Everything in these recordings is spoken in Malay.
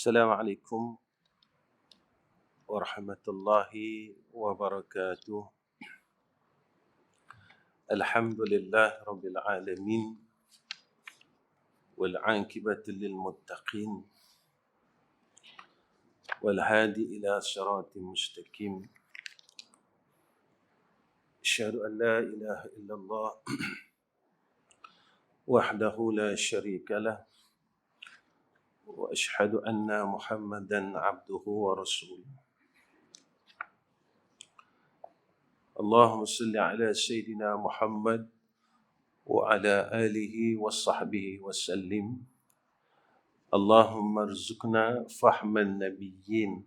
Assalamualaikum warahmatullahi wabarakatuh. Alhamdulillah rabbil alamin wal 'aqibatu lil muttaqin wal hadi ila siratin mustaqim. Asyhadu an la ilaha illallah wahdahu la syarika lah wa asyhadu anna Muhammadan 'abduhu wa rasuluh. Allahumma salli ala sayyidina Muhammad wa ala alihi wa sahbihi wa sallim. Allahumma arzuqna fahman nabiyyin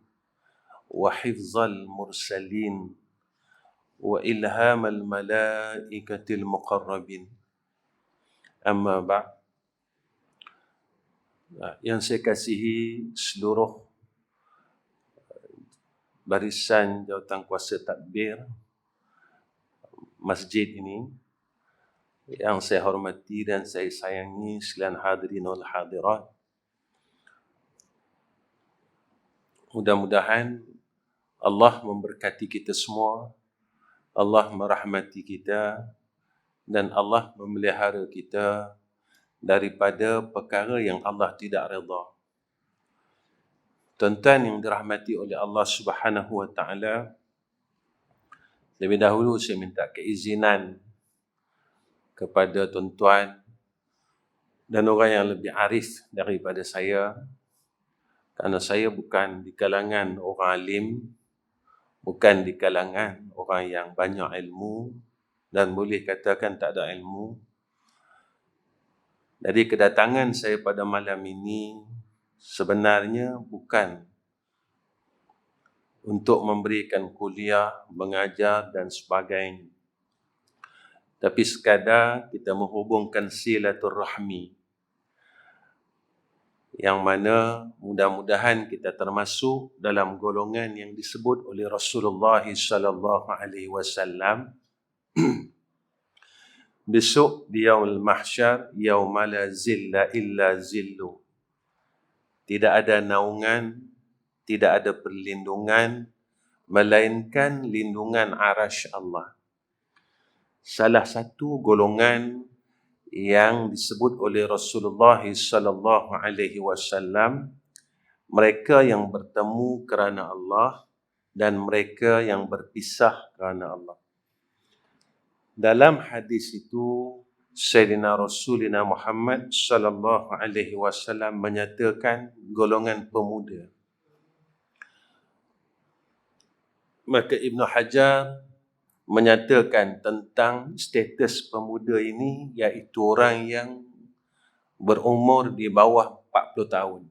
wa hifzal mursalin wa ilhamal malaikatil muqarrabin. Amma ba'd. Yang saya kasihi seluruh barisan jawatan kuasa takbir masjid ini, yang saya hormati dan saya sayangi sekalian hadirin wal hadirat. Mudah-mudahan Allah memberkati kita semua, Allah merahmati kita, dan Allah memelihara kita daripada perkara yang Allah tidak redha. Tuan-tuan yang dirahmati oleh Allah Subhanahu wa taala, lebih dahulu saya minta keizinan kepada tuan-tuan dan orang yang lebih arif daripada saya, kerana saya bukan di kalangan orang alim, bukan di kalangan orang yang banyak ilmu, dan boleh katakan tak ada ilmu. Jadi kedatangan saya pada malam ini sebenarnya bukan untuk memberikan kuliah, mengajar dan sebagainya, tapi sekadar kita menghubungkan silaturahmi, yang mana mudah-mudahan kita termasuk dalam golongan yang disebut oleh Rasulullah sallallahu alaihi wasallam besok di yaumul mahsyar, yauma la zilla illa zillu. Tidak ada naungan, tidak ada perlindungan melainkan lindungan arasy Allah. Salah satu golongan yang disebut oleh Rasulullah sallallahu alaihi wasallam, mereka yang bertemu kerana Allah dan mereka yang berpisah kerana Allah. Dalam hadis itu, Sayyidina Rasulina Muhammad sallallahu alaihi wasallam menyatakan golongan pemuda. Maka Ibn Hajar menyatakan tentang status pemuda ini, iaitu orang yang berumur di bawah 40 tahun.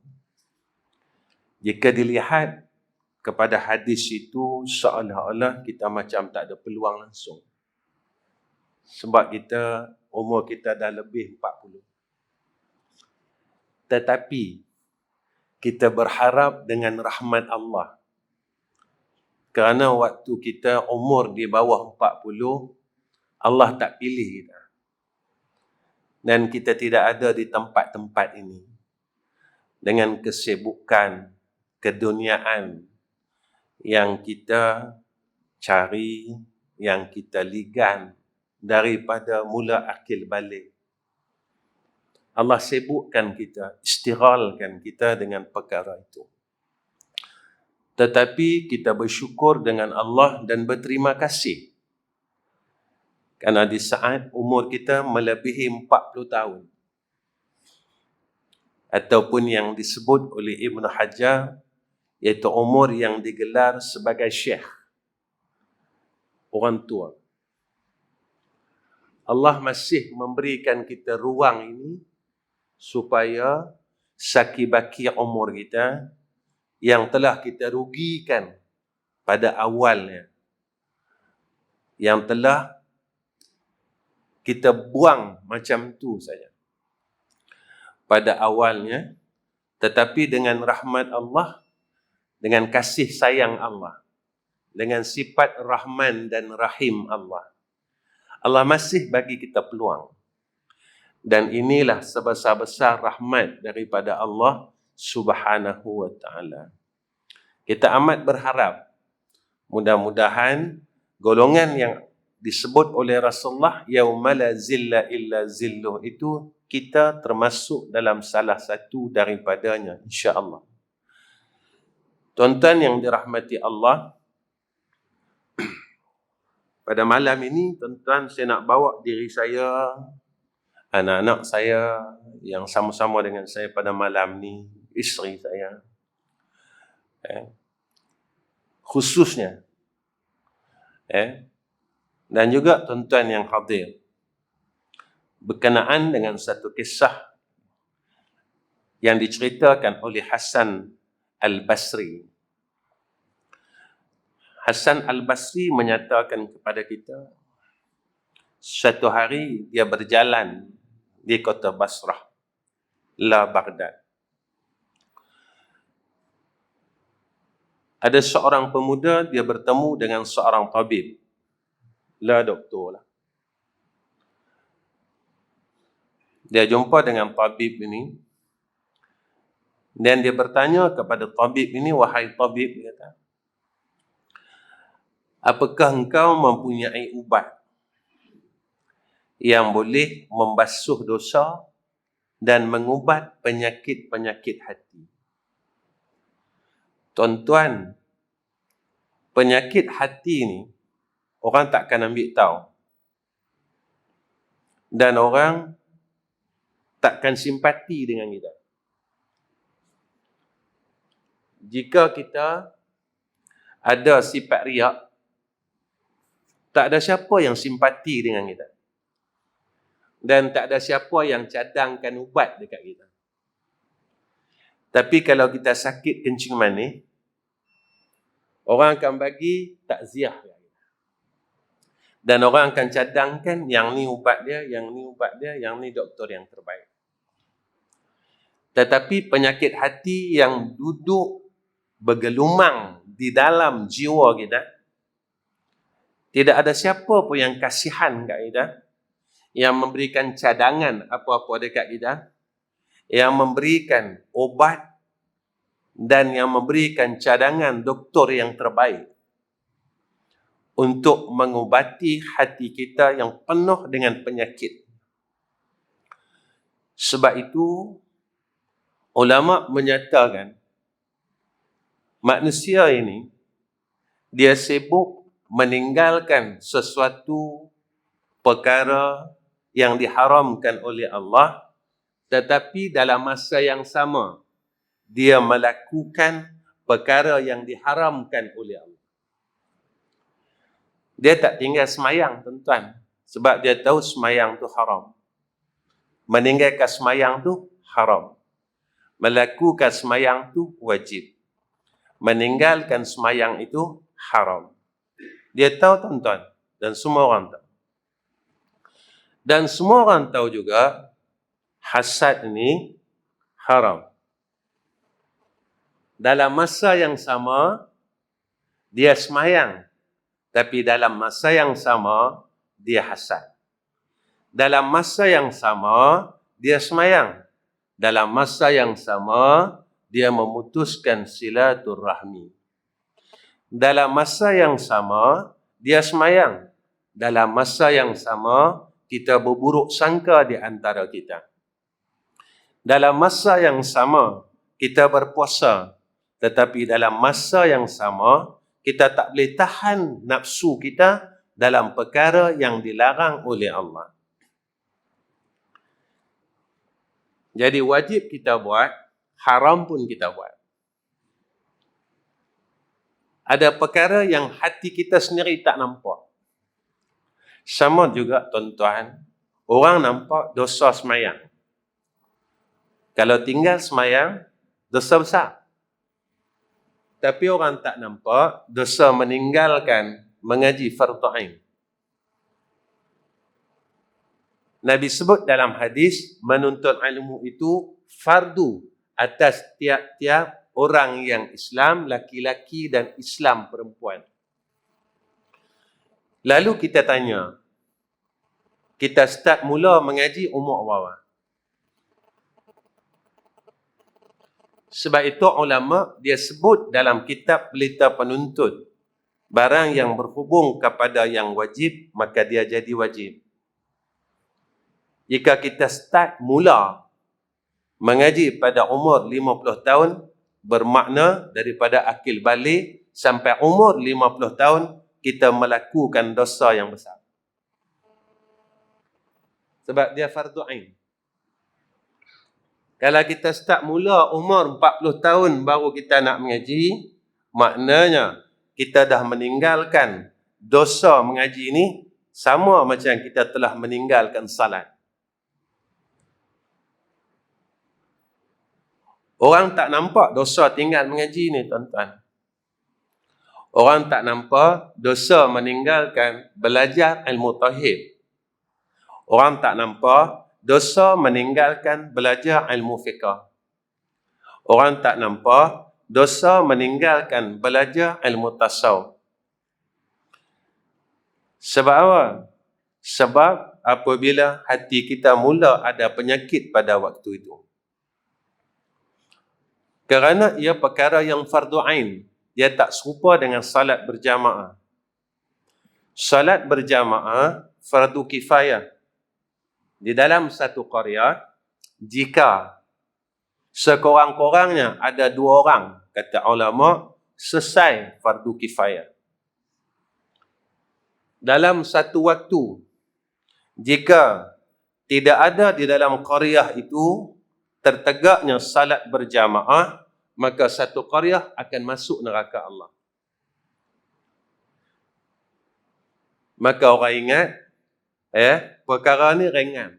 Jika dilihat kepada hadis itu, seolah-olah kita macam tak ada peluang langsung. Sebab umur kita dah lebih 40. Tetapi kita berharap dengan rahmat Allah, kerana waktu kita umur di bawah 40, Allah tak pilih kita. Dan kita tidak ada di tempat-tempat ini dengan kesibukan, keduniaan yang kita cari, yang kita ligan daripada mula akil balik. Allah sibukkan kita, istighalkan kita dengan perkara itu. Tetapi kita bersyukur dengan Allah dan berterima kasih, kerana di saat umur kita melebihi 40 tahun, ataupun yang disebut oleh Ibn Hajar, iaitu umur yang digelar sebagai syekh, orang tua, Allah masih memberikan kita ruang ini supaya saki-baki umur kita yang telah kita rugikan pada awalnya, yang telah kita buang macam tu saja pada awalnya, tetapi dengan rahmat Allah, dengan kasih sayang Allah, dengan sifat Rahman dan Rahim Allah, Allah masih bagi kita peluang. Dan inilah sebesar-besar rahmat daripada Allah Subhanahu wa ta'ala. Kita amat berharap mudah-mudahan golongan yang disebut oleh Rasulullah yauma la zilla illa zilluh itu kita termasuk dalam salah satu daripadanya, insya-Allah. Tuan-tuan yang dirahmati Allah, pada malam ini tuan-tuan saya nak bawa diri saya, anak-anak saya yang sama-sama dengan saya pada malam ni, isteri saya, khususnya, dan juga tuan-tuan yang hadir, berkenaan dengan satu kisah yang diceritakan oleh Hasan Al-Basri. Hasan Al-Basri menyatakan kepada kita, suatu hari dia berjalan di kota Basrah, la Baghdad. Ada seorang pemuda, dia bertemu dengan seorang tabib, la doktor lah. Dia jumpa dengan tabib ini, dan dia bertanya kepada tabib ini, wahai tabib, dia kata, apakah engkau mempunyai ubat yang boleh membasuh dosa dan mengubat penyakit-penyakit hati? Tuan-tuan, penyakit hati ni orang takkan ambil tahu. Dan orang takkan simpati dengan kita. Jika kita ada sifat riak, tak ada siapa yang simpati dengan kita. Dan tak ada siapa yang cadangkan ubat dekat kita. Tapi kalau kita sakit kencing manis, orang akan bagi takziah. Dan orang akan cadangkan yang ni ubat dia, yang ni ubat dia, yang ni doktor yang terbaik. Tetapi penyakit hati yang duduk bergelumang di dalam jiwa kita, tidak ada siapa pun yang kasihan kat kita, yang memberikan cadangan apa-apa dekat kita, yang memberikan obat dan yang memberikan cadangan doktor yang terbaik untuk mengubati hati kita yang penuh dengan penyakit. Sebab itu, ulama menyatakan manusia ini dia sibuk meninggalkan sesuatu perkara yang diharamkan oleh Allah, tetapi dalam masa yang sama dia melakukan perkara yang diharamkan oleh Allah. Dia tak tinggal semayang, tuan-tuan, sebab dia tahu semayang tu haram. Meninggalkan semayang tu haram. Melakukan semayang tu wajib. Meninggalkan semayang itu haram. Dia tahu, tuan-tuan, dan semua orang tahu. Dan semua orang tahu juga hasad ini haram. Dalam masa yang sama dia semayang, tapi dalam masa yang sama dia hasad. Dalam masa yang sama dia semayang, dalam masa yang sama dia memutuskan silaturahmi. Dalam masa yang sama dia semayang, dalam masa yang sama kita berburuk sangka di antara kita. Dalam masa yang sama kita berpuasa, tetapi dalam masa yang sama kita tak boleh tahan nafsu kita dalam perkara yang dilarang oleh Allah. Jadi wajib kita buat, haram pun kita buat. Ada perkara yang hati kita sendiri tak nampak. Sama juga, tuan-tuan, orang nampak dosa semayang. Kalau tinggal semayang, dosa besar. Tapi orang tak nampak dosa meninggalkan mengaji fardu ain. Nabi sebut dalam hadis, menuntut ilmu itu fardu atas tiap-tiap orang yang Islam, laki-laki dan Islam perempuan. Lalu kita tanya, kita start mula mengaji umur berapa? Sebab itu ulama dia sebut dalam kitab Pelita Penuntut, barang yang berhubung kepada yang wajib, maka dia jadi wajib. Jika kita start mula mengaji pada umur 50 tahun, bermakna daripada akil balik sampai umur 50 tahun, kita melakukan dosa yang besar. Sebab dia fardu ain. Kalau kita start mula umur 40 tahun baru kita nak mengaji, maknanya kita dah meninggalkan dosa mengaji ni sama macam kita telah meninggalkan salat. Orang tak nampak dosa tinggal mengaji ni, tuan-tuan. Orang tak nampak dosa meninggalkan belajar ilmu tauhid. Orang tak nampak dosa meninggalkan belajar ilmu fiqh. Orang tak nampak dosa meninggalkan belajar ilmu tasawuf. Sebab apa? Sebab apabila hati kita mula ada penyakit pada waktu itu. Kerana ia perkara yang fardu ain, dia tak serupa dengan salat berjamaah. Salat berjamaah fardu kifayah. Di dalam satu qaryah, jika sekurang-kurangnya ada 2 orang, kata ulama, selesai fardu kifayah. Dalam satu waktu, jika tidak ada di dalam qaryah itu tertegaknya salat berjamaah, maka satu qaryah akan masuk neraka Allah. Maka orang ingat, perkara ni ringan.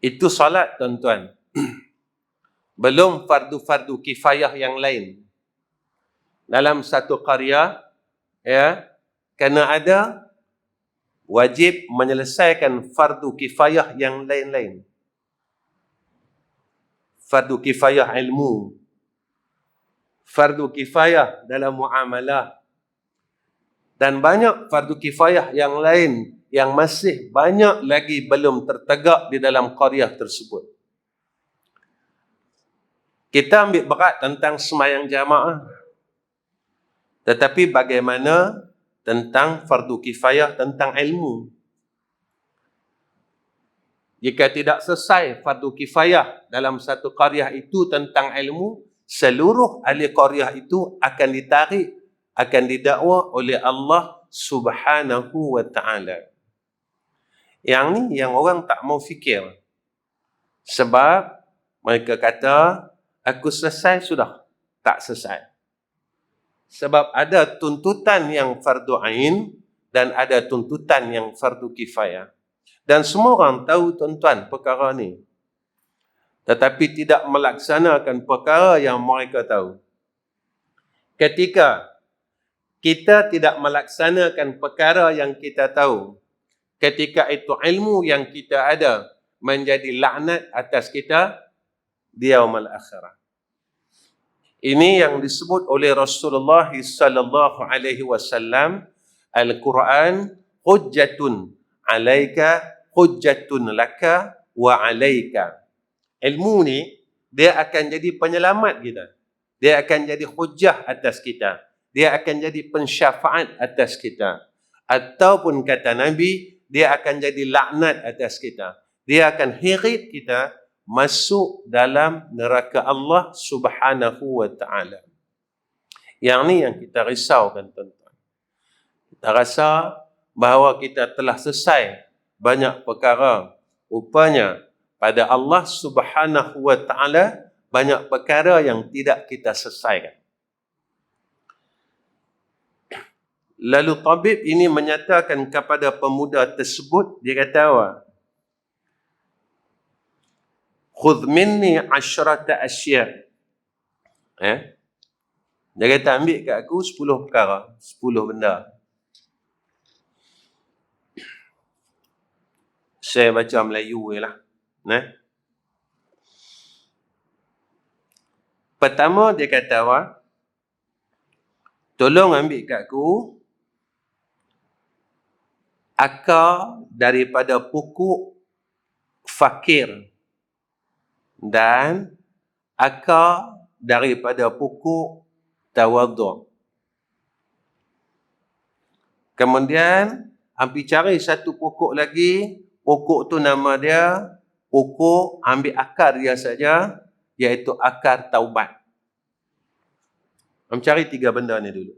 Itu salat, tuan-tuan. Belum fardu-fardu kifayah yang lain. Dalam satu qaryah, kena ada wajib menyelesaikan fardu kifayah yang lain-lain. Fardu kifayah ilmu, fardu kifayah dalam muamalah, dan banyak fardu kifayah yang lain yang masih banyak lagi belum tertegak di dalam qaryah tersebut. Kita ambil berat tentang sembahyang jamaah, tetapi bagaimana tentang fardu kifayah tentang ilmu? Jika tidak selesai fardu kifayah dalam satu qaryah itu tentang ilmu, seluruh ahli qaryah itu akan ditarik, akan didakwa oleh Allah Subhanahu wa ta'ala. Yang ni yang orang tak mau fikir. Sebab mereka kata, aku selesai sudah. Tak selesai. Sebab ada tuntutan yang fardu ain dan ada tuntutan yang fardu kifayah. Dan semua orang tahu, tuan-tuan, perkara ni. Tetapi tidak melaksanakan perkara yang mereka tahu. Ketika kita tidak melaksanakan perkara yang kita tahu, ketika itu ilmu yang kita ada menjadi laknat atas kita di yaumul akhirah. Ini yang disebut oleh Rasulullah sallallahu alaihi wasallam, Al-Quran hujjatun alaika hujjatun laka wa alaika. Ilmu ni dia akan jadi penyelamat kita. Dia akan jadi hujjah atas kita. Dia akan jadi pensyafaat atas kita. Ataupun kata Nabi, dia akan jadi laknat atas kita. Dia akan heret kita masuk dalam neraka Allah Subhanahu wa ta'ala. Yang ni yang kita risaukan, tuan-tuan. Kita rasa bahawa kita telah selesai banyak perkara. Rupanya pada Allah Subhanahu wa ta'ala banyak perkara yang tidak kita selesaikan. Lalu tabib ini menyatakan kepada pemuda tersebut, dia kata apa? Khudh minni 'ashrata asya'. Dia kata, ambil kat aku 10 perkara, 10 benda. Saya baca Melayu je lah. Pertama dia kata apa? Tolong ambil kat aku akar daripada pokok fakir dan akar daripada pokok tawadhu'. Kemudian ambil cari satu pokok lagi, pokok tu nama dia pokok, ambil akar dia saja, iaitu akar taubat. Cari 3 benda ni dulu.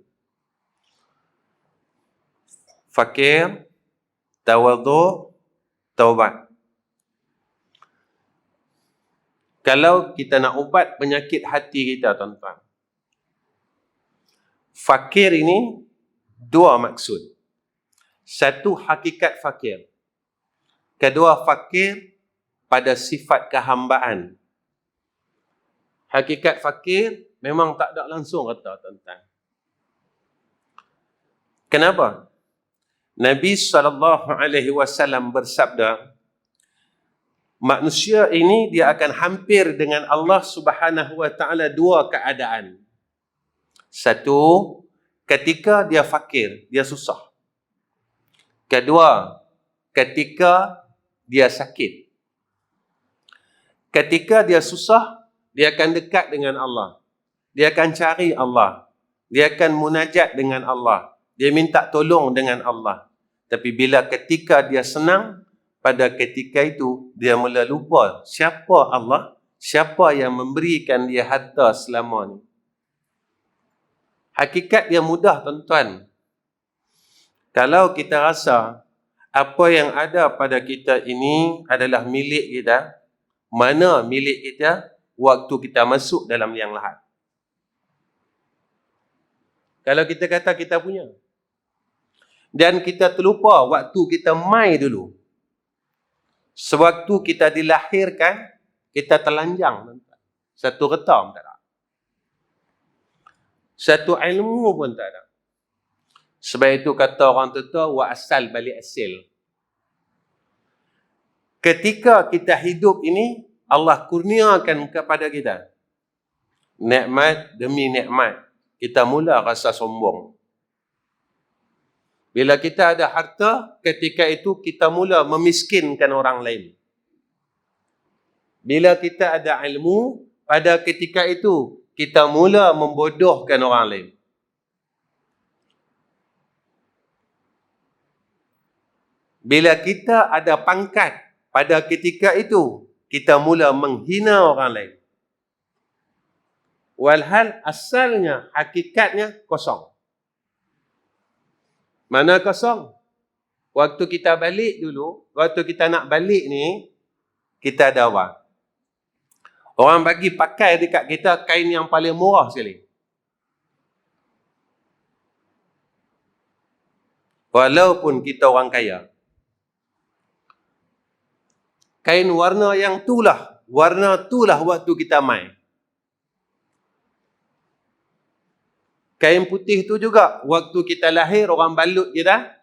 Fakir, tawadhu', taubat. Kalau kita nak ubat penyakit hati kita, tuan-tuan, fakir ini 2 maksud. Satu, hakikat fakir. Kedua, fakir pada sifat kehambaan. Hakikat fakir memang tak ada langsung kata, tuan-tuan. Kenapa? Nabi SAW bersabda, manusia ini dia akan hampir dengan Allah Subhanahu wa taala 2 keadaan. Satu, ketika dia fakir, dia susah. Kedua, ketika dia sakit. Ketika dia susah, dia akan dekat dengan Allah. Dia akan cari Allah. Dia akan munajat dengan Allah. Dia minta tolong dengan Allah. Tapi bila ketika dia senang, pada ketika itu, dia mula lupa siapa Allah, siapa yang memberikan dia harta selama ni. Hakikat dia mudah, tuan-tuan. Kalau kita rasa apa yang ada pada kita ini adalah milik kita, mana milik kita waktu kita masuk dalam liang lahat. Kalau kita kata kita punya, dan kita terlupa waktu kita mai dulu, sewaktu kita dilahirkan, kita telanjang. Satu reta pun tak ada. Satu ilmu pun tak ada. Sebab itu kata orang tua, wa asal balik asil. Ketika kita hidup ini, Allah kurniakan kepada kita nikmat demi nikmat. Kita mula rasa sombong. Bila kita ada harta, ketika itu kita mula memiskinkan orang lain. Bila kita ada ilmu, pada ketika itu kita mula membodohkan orang lain. Bila kita ada pangkat, pada ketika itu kita mula menghina orang lain. Walhal asalnya, hakikatnya kosong. Mana kosong? Waktu kita balik dulu, waktu kita nak balik ni, kita ada wang. Orang bagi pakai dekat kita kain yang paling murah sekali. Walaupun kita orang kaya. Kain warna yang itulah, warna itulah waktu kita main. Kain putih tu juga, waktu kita lahir, orang balut kita.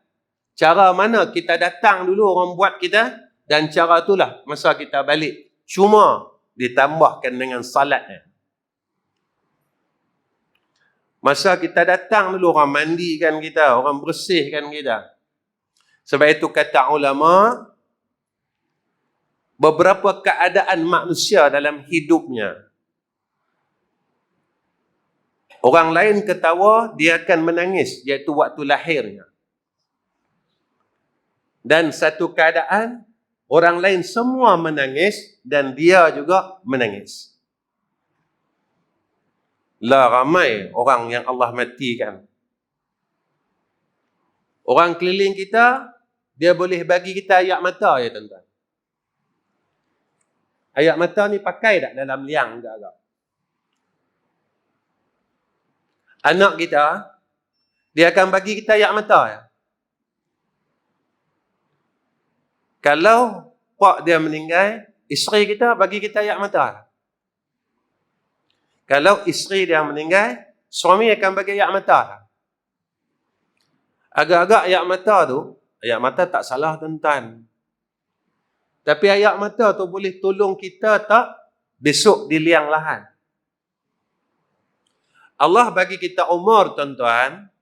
Cara mana kita datang dulu, orang buat kita. Dan cara itulah masa kita balik. Cuma ditambahkan dengan salatnya. Masa kita datang dulu, orang mandikan kita, orang bersihkan kita. Sebab itu kata ulama, beberapa keadaan manusia dalam hidupnya, orang lain ketawa, dia akan menangis, iaitu waktu lahirnya. Dan satu keadaan, orang lain semua menangis dan dia juga menangis. Lah ramai orang yang Allah matikan. Orang keliling kita, dia boleh bagi kita air mata ya tuan-tuan. Air mata ni pakai tak dalam liang agak-agak? Anak kita, dia akan bagi kita air mata ya. Kalau pak dia meninggal, isteri kita bagi kita air mata. Kalau isteri dia meninggal, suami akan bagi air mata. Agak-agak air mata tu, air mata tak salah tuan-tuan. Tapi air mata tu boleh tolong kita tak besok di liang lahat. Allah bagi kita umur tuan-tuan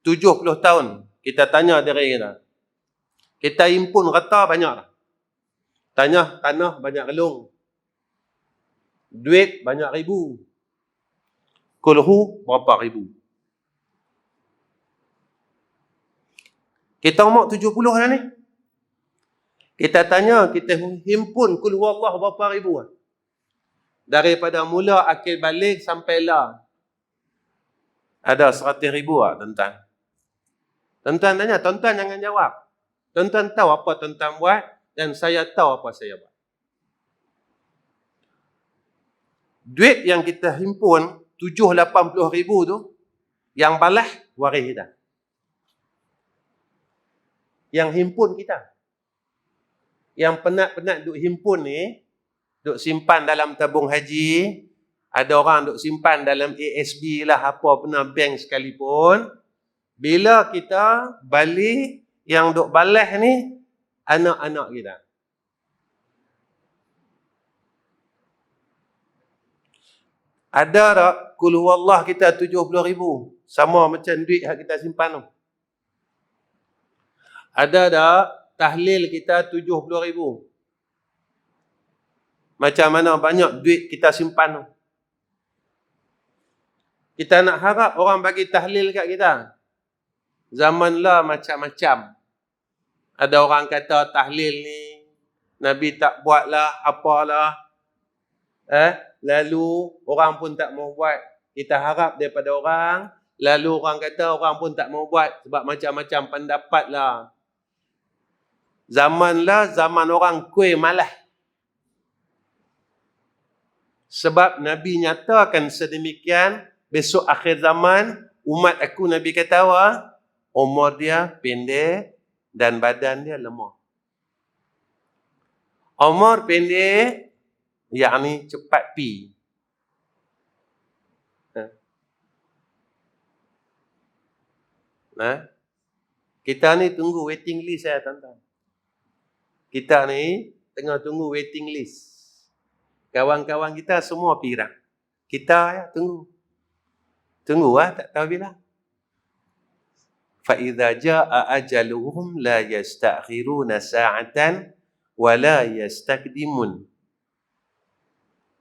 70 tahun. Kita tanya diri kita. Kita impun rata banyak. Tanya tanah banyak gelung. Duit banyak ribu. Kulhu berapa ribu? Kita umur 70 dah ni. Kita tanya, kita himpun kulhu Allah berapa ribu? Daripada mula akil balik sampai la. Ada 100 ribu lah, tuan-tuan. Tuan-tuan tanya, tuan-tuan jangan jawab. Tuan-tuan tahu apa tuan-tuan buat dan saya tahu apa saya buat. Duit yang kita himpun 7-80 ribu tu, yang balas waris kita. Yang himpun kita. Yang penat-penat duk himpun ni, duk simpan dalam tabung haji, ada orang duk simpan dalam ASB lah, apa pernah bank sekalipun. Bila kita balik, yang duk balas ni, anak-anak kita. Ada tak kul huwallah kita 70 ribu? Sama macam duit yang kita simpan tu. Ada tak tahlil kita 70 ribu? Macam mana banyak duit kita simpan tu. Kita nak harap orang bagi tahlil kat kita. Zaman lah macam-macam. Ada orang kata tahlil ni Nabi tak buat lah, apalah. Lalu orang pun tak mau buat. Kita harap daripada orang. Lalu orang kata orang pun tak mau buat. Sebab macam-macam pendapat lah. Zaman lah zaman orang kuih malah. Sebab Nabi nyatakan sedemikian. Besok akhir zaman, umat aku Nabi kata apa? Umur dia pendek dan badan dia lemah. Umur pendek, yakni cepat pi. Kita ni tunggu waiting list saya, tuan-tuan. Kita ni tengah tunggu waiting list. Kawan-kawan kita semua pirang. Kita ya tunggu. Tunggu lah, tak tahu bila. فَإِذَا جَاءَ أَجَلُهُمْ لَا يَسْتَأْخِرُونَ سَاعَةً وَلَا يَسْتَقْدِمُونَ.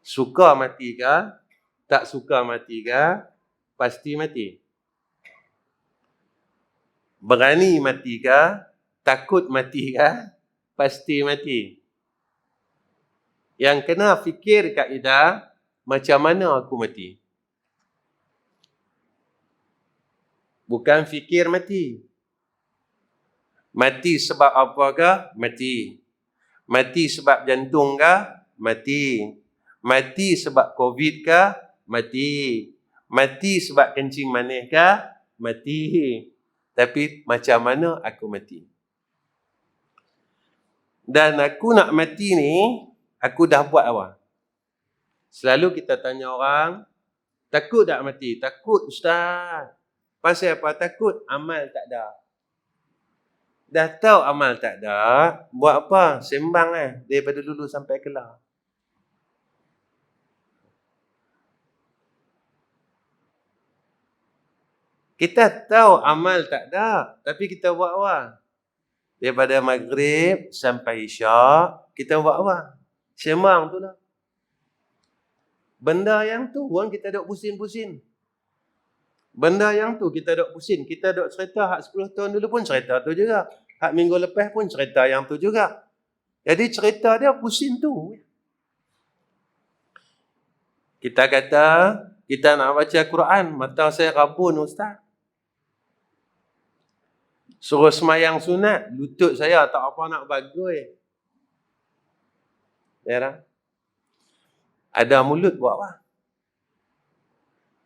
Suka mati ke? Tak suka mati ke? Pasti mati. Berani mati ke? Takut mati ke? Pasti mati. Yang kena fikir kat kita, macam mana aku mati? Bukan fikir mati. Mati sebab apa ke? Mati. Mati sebab jantung ke? Mati. Mati sebab COVID ke? Mati. Mati sebab kencing manis ke? Mati. Tapi macam mana aku mati? Dan aku nak mati ni, aku dah buat apa? Selalu kita tanya orang, takut tak mati? Takut Ustaz. Pasal apa takut? Amal tak ada. Dah tahu amal tak ada, buat apa? Sembang daripada dulu sampai kelar. Kita tahu amal tak ada, tapi kita buat apa? Daripada maghrib sampai isyak, kita buat apa? Sembang tu lah. Benda yang tu pun kita duk pusing-pusing. Benda yang tu kita duk pusing. Kita duk cerita hak 10 tahun dulu pun cerita tu juga. Hak minggu lepas pun cerita yang tu juga. Jadi cerita dia pusing tu. Kita kata, kita nak baca Quran, mata saya rabun Ustaz. Suruh semayang sunat, lutut saya tak apa nak bagus. Ya tak? Ada mulut buat apa?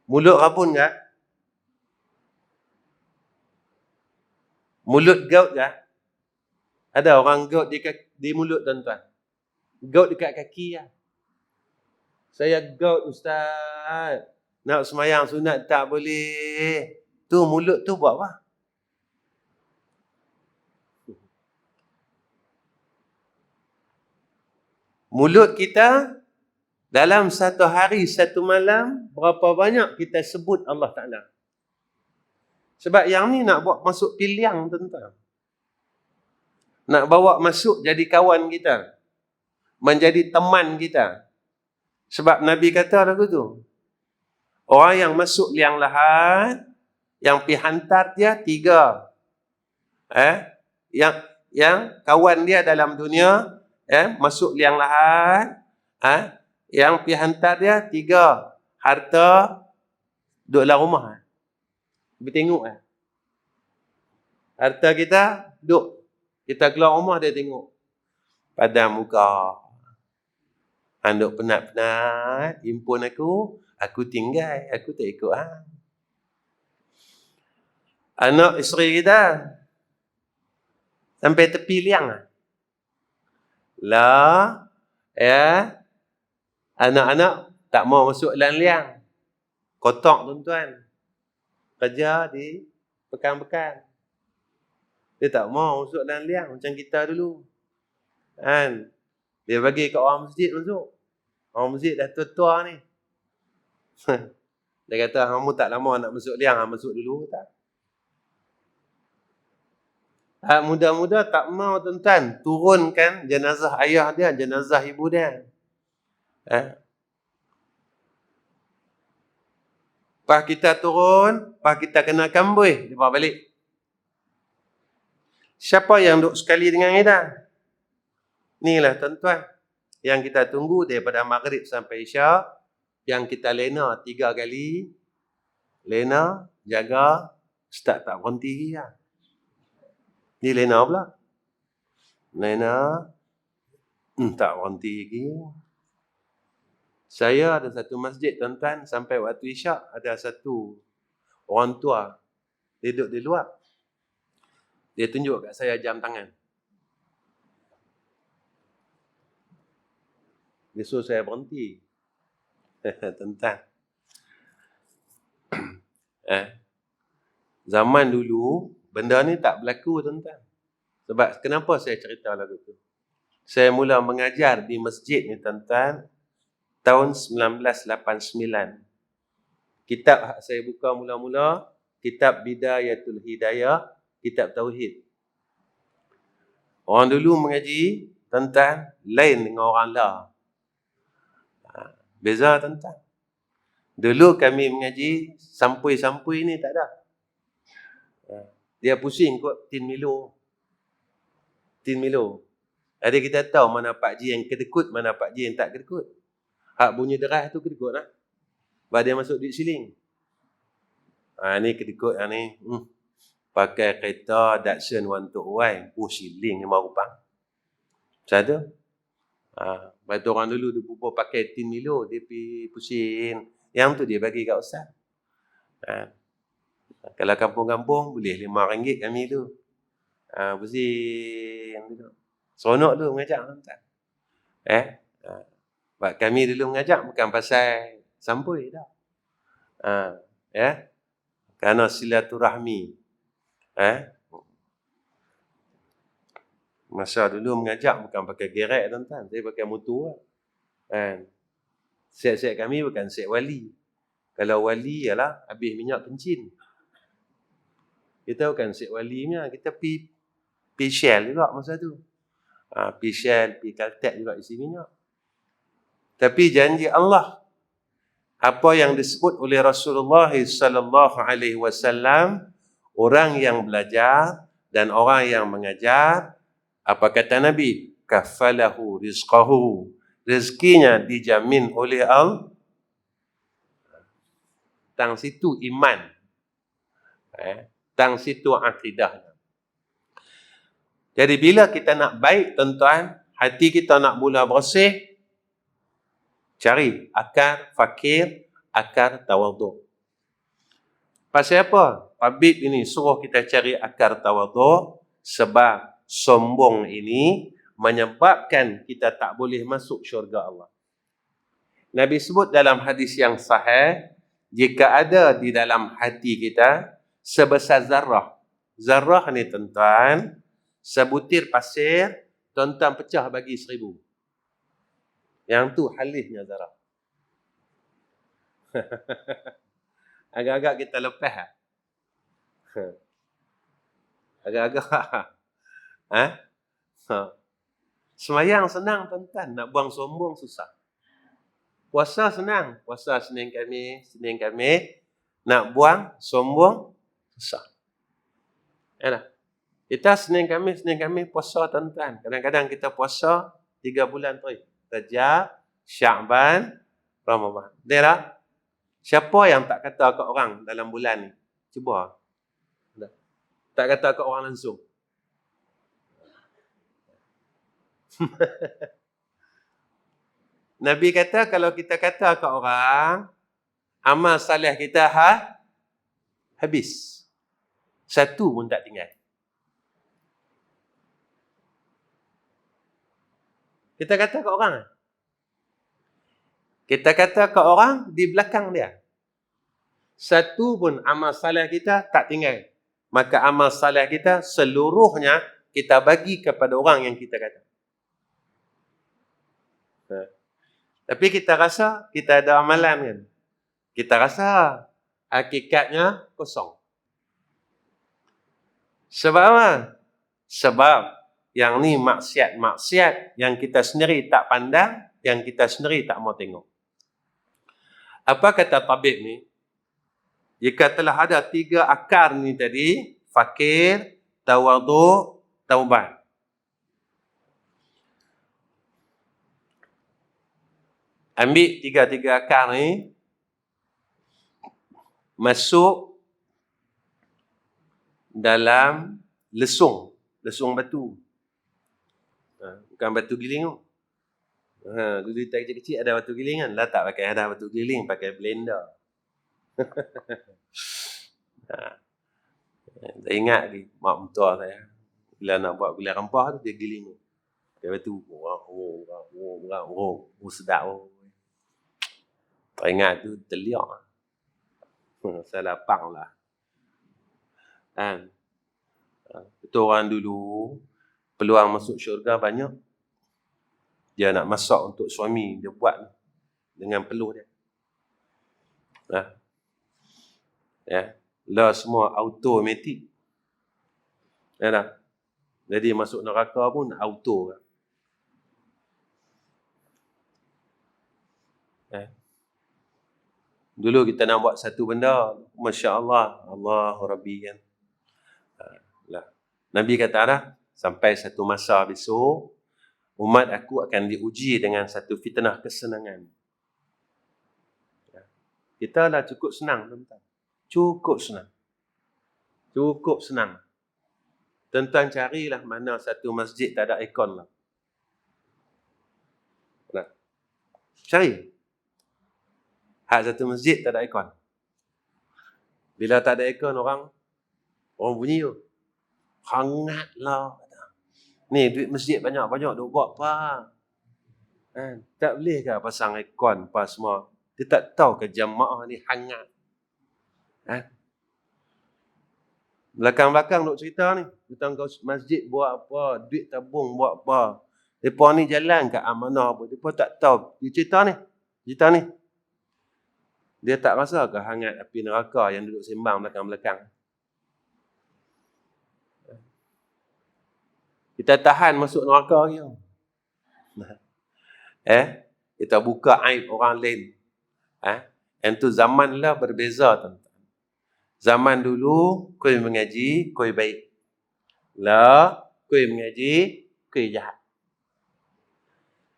Mulut rabun tak? Mulut gout ke? Ada orang gout di mulut tuan-tuan. Gout dekat kaki lah. Saya gout Ustaz. Nak semayang sunat tak boleh. Tu mulut tu buat apa? Mulut kita dalam satu hari, satu malam, berapa banyak kita sebut Allah Ta'ala. Sebab yang ni nak buat masuk piliang tuan-tuan. Nak bawa masuk jadi kawan kita. Menjadi teman kita. Sebab Nabi kata lagu tu, orang yang masuk liang lahat, yang pi hantar dia 3. Yang kawan dia dalam dunia, masuk liang lahat, yang pi hantar dia 3. Harta duduk dalam rumah. Pergi tengok. Harta kita duduk. Kita keluar rumah dia tengok. Padam muka. Anduk penat-penat, himpun aku tinggal, aku tak ikut hang. Anak isteri kita sampai tepi liang. Lah, anak-anak tak mau masuk dalam liang. Kotak tuan-tuan. Kerja di pekan-pekan. Dia tak mau masuk dalam liang macam kita dulu. Kan? Dia bagi kat orang masjid masuk. Orang masjid dah tua-tua ni. Dia kata, kamu tak lama nak masuk liang, masuk dulu. Tak. Muda-muda tak mau tuan-tuan. Turunkan jenazah ayah dia, jenazah ibu dia. Lepas kita turun, lepas kita kena kambui, dia bawa balik. Siapa yang duduk sekali dengan kita? Inilah tuan-tuan. Yang kita tunggu daripada maghrib sampai isyak. Yang kita lena 3 kali. Lena, jaga, start tak berhenti. Ni lena pula. Lena, tak berhenti lagi. Saya ada satu masjid tuan-tuan, sampai waktu isyak ada satu orang tua. Dia duduk di luar. Dia tunjuk kat saya jam tangan. Dia suruh saya berhenti. Tuan-tuan. Zaman dulu, benda ni tak berlaku tuan-tuan. Sebab kenapa saya cerita lagu tu? Saya mula mengajar di masjid ni tuan-tuan, tahun 1989. Kitab saya buka mula-mula, kitab Bidayatul Hidayah, kitab Tauhid. Orang dulu mengaji, tuan-tuan, lain dengan orang lah. Beza tuan-tuan. Dulu kami mengaji, sampui-sampui ni tak ada. Dia pusing kot tin Milo. Tin Milo. Jadi kita tahu mana Pak Ji yang kedekut, mana Pak Ji yang tak kedekut. Hak bunyi deras tu kedekut lah. Sebab dia masuk duit siling. Ni kedekut ni. Pakai kereta Datsun 121. Siling 5 rupang. Macam tu. Lepas tu orang dulu dia pupuk pakai tin Milo, dia pergi pusing. Yang tu dia bagi kat ustaz. Kalau kampung-kampung boleh RM5 kami tu. Pusing. Seronok tu mengajak tuan-tuan. Sebab kami dulu mengajak bukan pasal sampui dah. Kerana silaturahmi. Masa dulu mengajak bukan pakai gerek tuan-tuan, saya pakai motor. Set-set kami bukan set wali. Kalau wali ialah habis minyak kencing. Kita bukan set wali punya, kita pi Shell juga masa tu. Pi Shell, pi Caltex juga isi minyak. Tapi janji Allah, apa yang disebut oleh Rasulullah sallallahu alaihi wasallam, orang yang belajar dan orang yang mengajar, apa kata Nabi? Kafalahu rizqahu. Rezekinya dijamin oleh Allah. Tang situ iman. Tang situ akidah. Jadi bila kita nak baik tuan-tuan, hati kita nak mula bersih, cari akar fakir, akar tawaduk. Pasal apa? Habib ini suruh kita cari akar tawaduk sebab sombong ini menyebabkan kita tak boleh masuk syurga Allah. Nabi sebut dalam hadis yang sahih, jika ada di dalam hati kita sebesar zarrah. Zarrah ni tuan-tuan, sebutir pasir, tuan-tuan pecah bagi 1000. Yang tu halisnya zarrah. Agak-agak kita lepas. Agak-agak. Semayang senang tuan-tuan, nak buang sombong susah. Puasa senang. Puasa Senin Khamis. Nak buang, sombong, susah. Yalah. Kita Senin Khamis puasa tuan-tuan. Kadang-kadang kita puasa 3 bulan tu. Rajab, Sya'ban, Ramadan. Betul tak? Siapa yang tak kata kat orang dalam bulan ni? Cuba. Tak kata kat orang langsung. Nabi kata kalau kita kata kat orang, amal salih kita habis. Satu pun tak tinggal. Kita kata kat orang. Kita kata kat orang di belakang dia. Satu pun amal salih kita tak tinggal. Maka amal salih kita seluruhnya kita bagi kepada orang yang kita kata. Tapi kita rasa kita ada amalan kan. Kita rasa hakikatnya kosong. Sebab apa? Sebab yang ni maksiat yang kita sendiri tak pandang, yang kita sendiri tak mau tengok. Apa kata tabib ni? Jika telah ada 3 akar ni tadi, fakir, tawaduk, taubat. Ambil 3 akar ni, masuk dalam lesung batu. Bukan batu giling tu. Dulu kita kecil-kecil ada batu giling kan. Lah tak pakai ada batu giling, pakai blender. Saya ingat lagi mak mentua saya bila nak buat gulai rempah tu dia giling tu. Pakai batu. Sedap. Teringat tu terliak. Saya lapang lah. Kan? Betul orang dulu peluang masuk syurga banyak. Dia nak masak untuk suami, dia buat dengan peluh dia. Lah semua automatik. Jadi masuk neraka pun auto. Dulu kita nak buat satu benda, Masya Allah, Allahu Rabbi kan. Nabi kata dah, sampai satu masa besok, umat aku akan diuji dengan satu fitnah kesenangan. Kita dah cukup senang, tuan-tuan. Cukup senang. Tuan-tuan carilah mana satu masjid tak ada aircon lah. Cari. Satu masjid tak ada aircon. Bila tak ada aircon orang bunyi tu. Hangatlah. Ni duit masjid banyak-banyak duk buat apa? Tak boleh ke pasang aircon apa semua? Dia tak tahu ke jamaah ni hangat. Belakang-belakang duk cerita ni. Tentang kau masjid buat apa? Duit tabung buat apa? Mereka ni jalan kat amanah pun. Mereka tak tahu. Dia cerita ni. Dia tak rasa ke hangat api neraka yang duduk sembang belakang-belakang. Kita tahan masuk neraka lagi. Kita buka aib orang lain. Yang tu zaman lah berbeza, tuan-tuan. Zaman dulu, koi mengaji, koi baik. Lah, koi mengaji, koi jahat.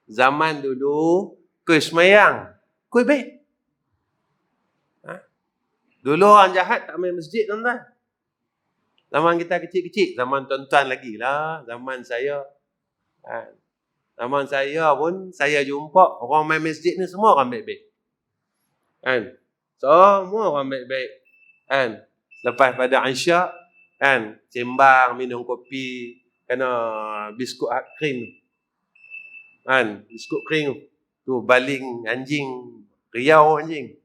Zaman dulu, koi semayang, koi baik. Dulu orang jahat tak main masjid, tuan-tuan. Zaman kita kecil-kecil, zaman tuan-tuan lagi lah, zaman saya. Zaman saya pun, saya jumpa orang main masjid ni semua orang baik-baik. Semua orang baik-baik. Lepas pada Isyak, sembang, minum kopi, kena biskut krim. Biskut krim tu baling anjing, riau anjing.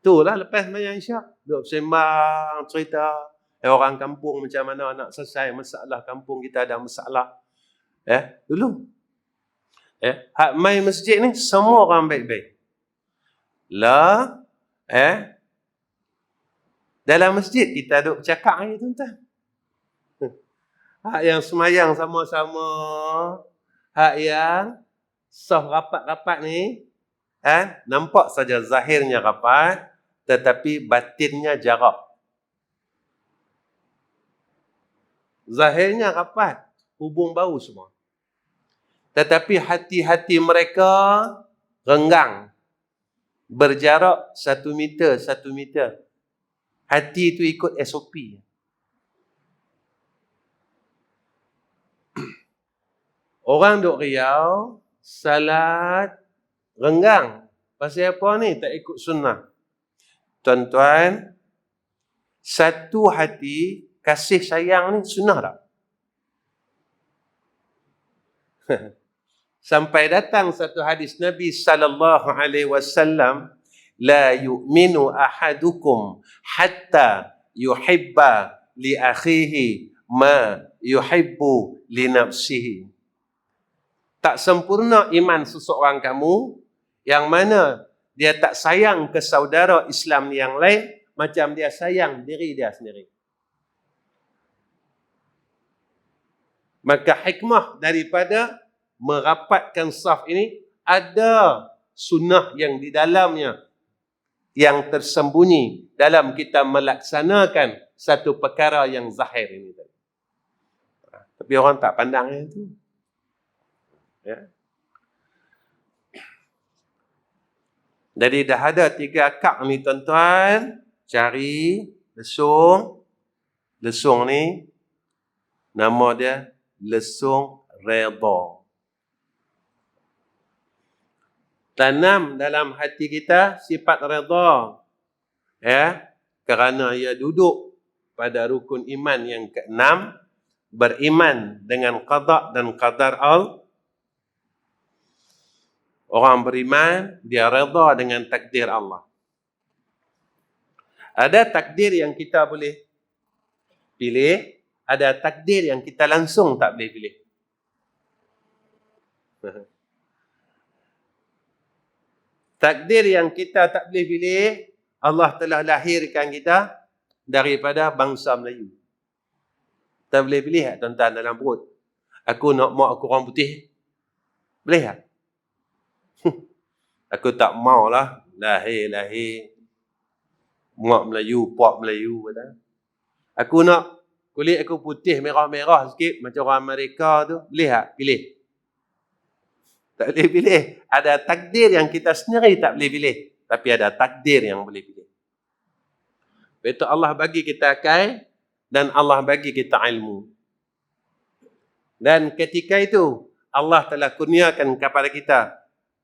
Itulah lepas sembahyang Isyak, duduk sembang, cerita orang kampung macam mana nak selesai masalah kampung kita ada masalah. Dulu. Hak main masjid ni semua orang baik-baik. Lah, dalam masjid kita duduk bercakap ni, tuan-tuan. Hak yang semayang sama-sama, hak yang Saf rapat-rapat ni, nampak saja zahirnya rapat, tetapi batinnya jarak. Zahirnya rapat, hubung bau semua. Tetapi hati-hati mereka renggang. Berjarak 1 meter, 1 meter. Hati itu ikut SOP. Orang duk Riau, salat renggang. Pasal apa ni? Tak ikut sunnah. Tuan-tuan, satu hati kasih sayang ni sunnah tak? Sampai datang satu hadis Nabi sallallahu alaihi wasallam, la yu'minu ahadukum hatta yuhibba li akhihi ma yuhibbu li nafsihi. Tak sempurna iman seseorang kamu yang mana dia tak sayang ke saudara Islam yang lain macam dia sayang diri dia sendiri. Maka hikmah daripada merapatkan saf ini, ada sunnah yang di dalamnya yang tersembunyi dalam kita melaksanakan satu perkara yang zahir ini. Tapi orang tak pandang itu. Ya. Jadi dah ada 3 akak ni tuan-tuan. Cari lesung. Lesung ni nama dia lesung redha. Tanam dalam hati kita sifat redha. Ya, kerana ia duduk pada rukun iman yang ke-6, beriman dengan qada dan qadar Allah. Orang beriman, dia redha dengan takdir Allah. Ada takdir yang kita boleh pilih, ada takdir yang kita langsung tak boleh pilih. Takdir yang kita tak boleh pilih, Allah telah lahirkan kita daripada bangsa Melayu. Tak boleh pilih tak tuan-tuan dalam perut? Aku nak mak aku orang putih. Boleh tak? Aku tak maulah lahir mak Melayu, pak Melayu. Aku nak kulit aku putih merah-merah sikit macam orang Amerika tu. Boleh tak? Pilih. Tak boleh pilih. Ada takdir yang kita sendiri tak boleh pilih. Tapi ada takdir yang boleh pilih. Betul, Allah bagi kita akal dan Allah bagi kita ilmu. Dan ketika itu Allah telah kurniakan kepada kita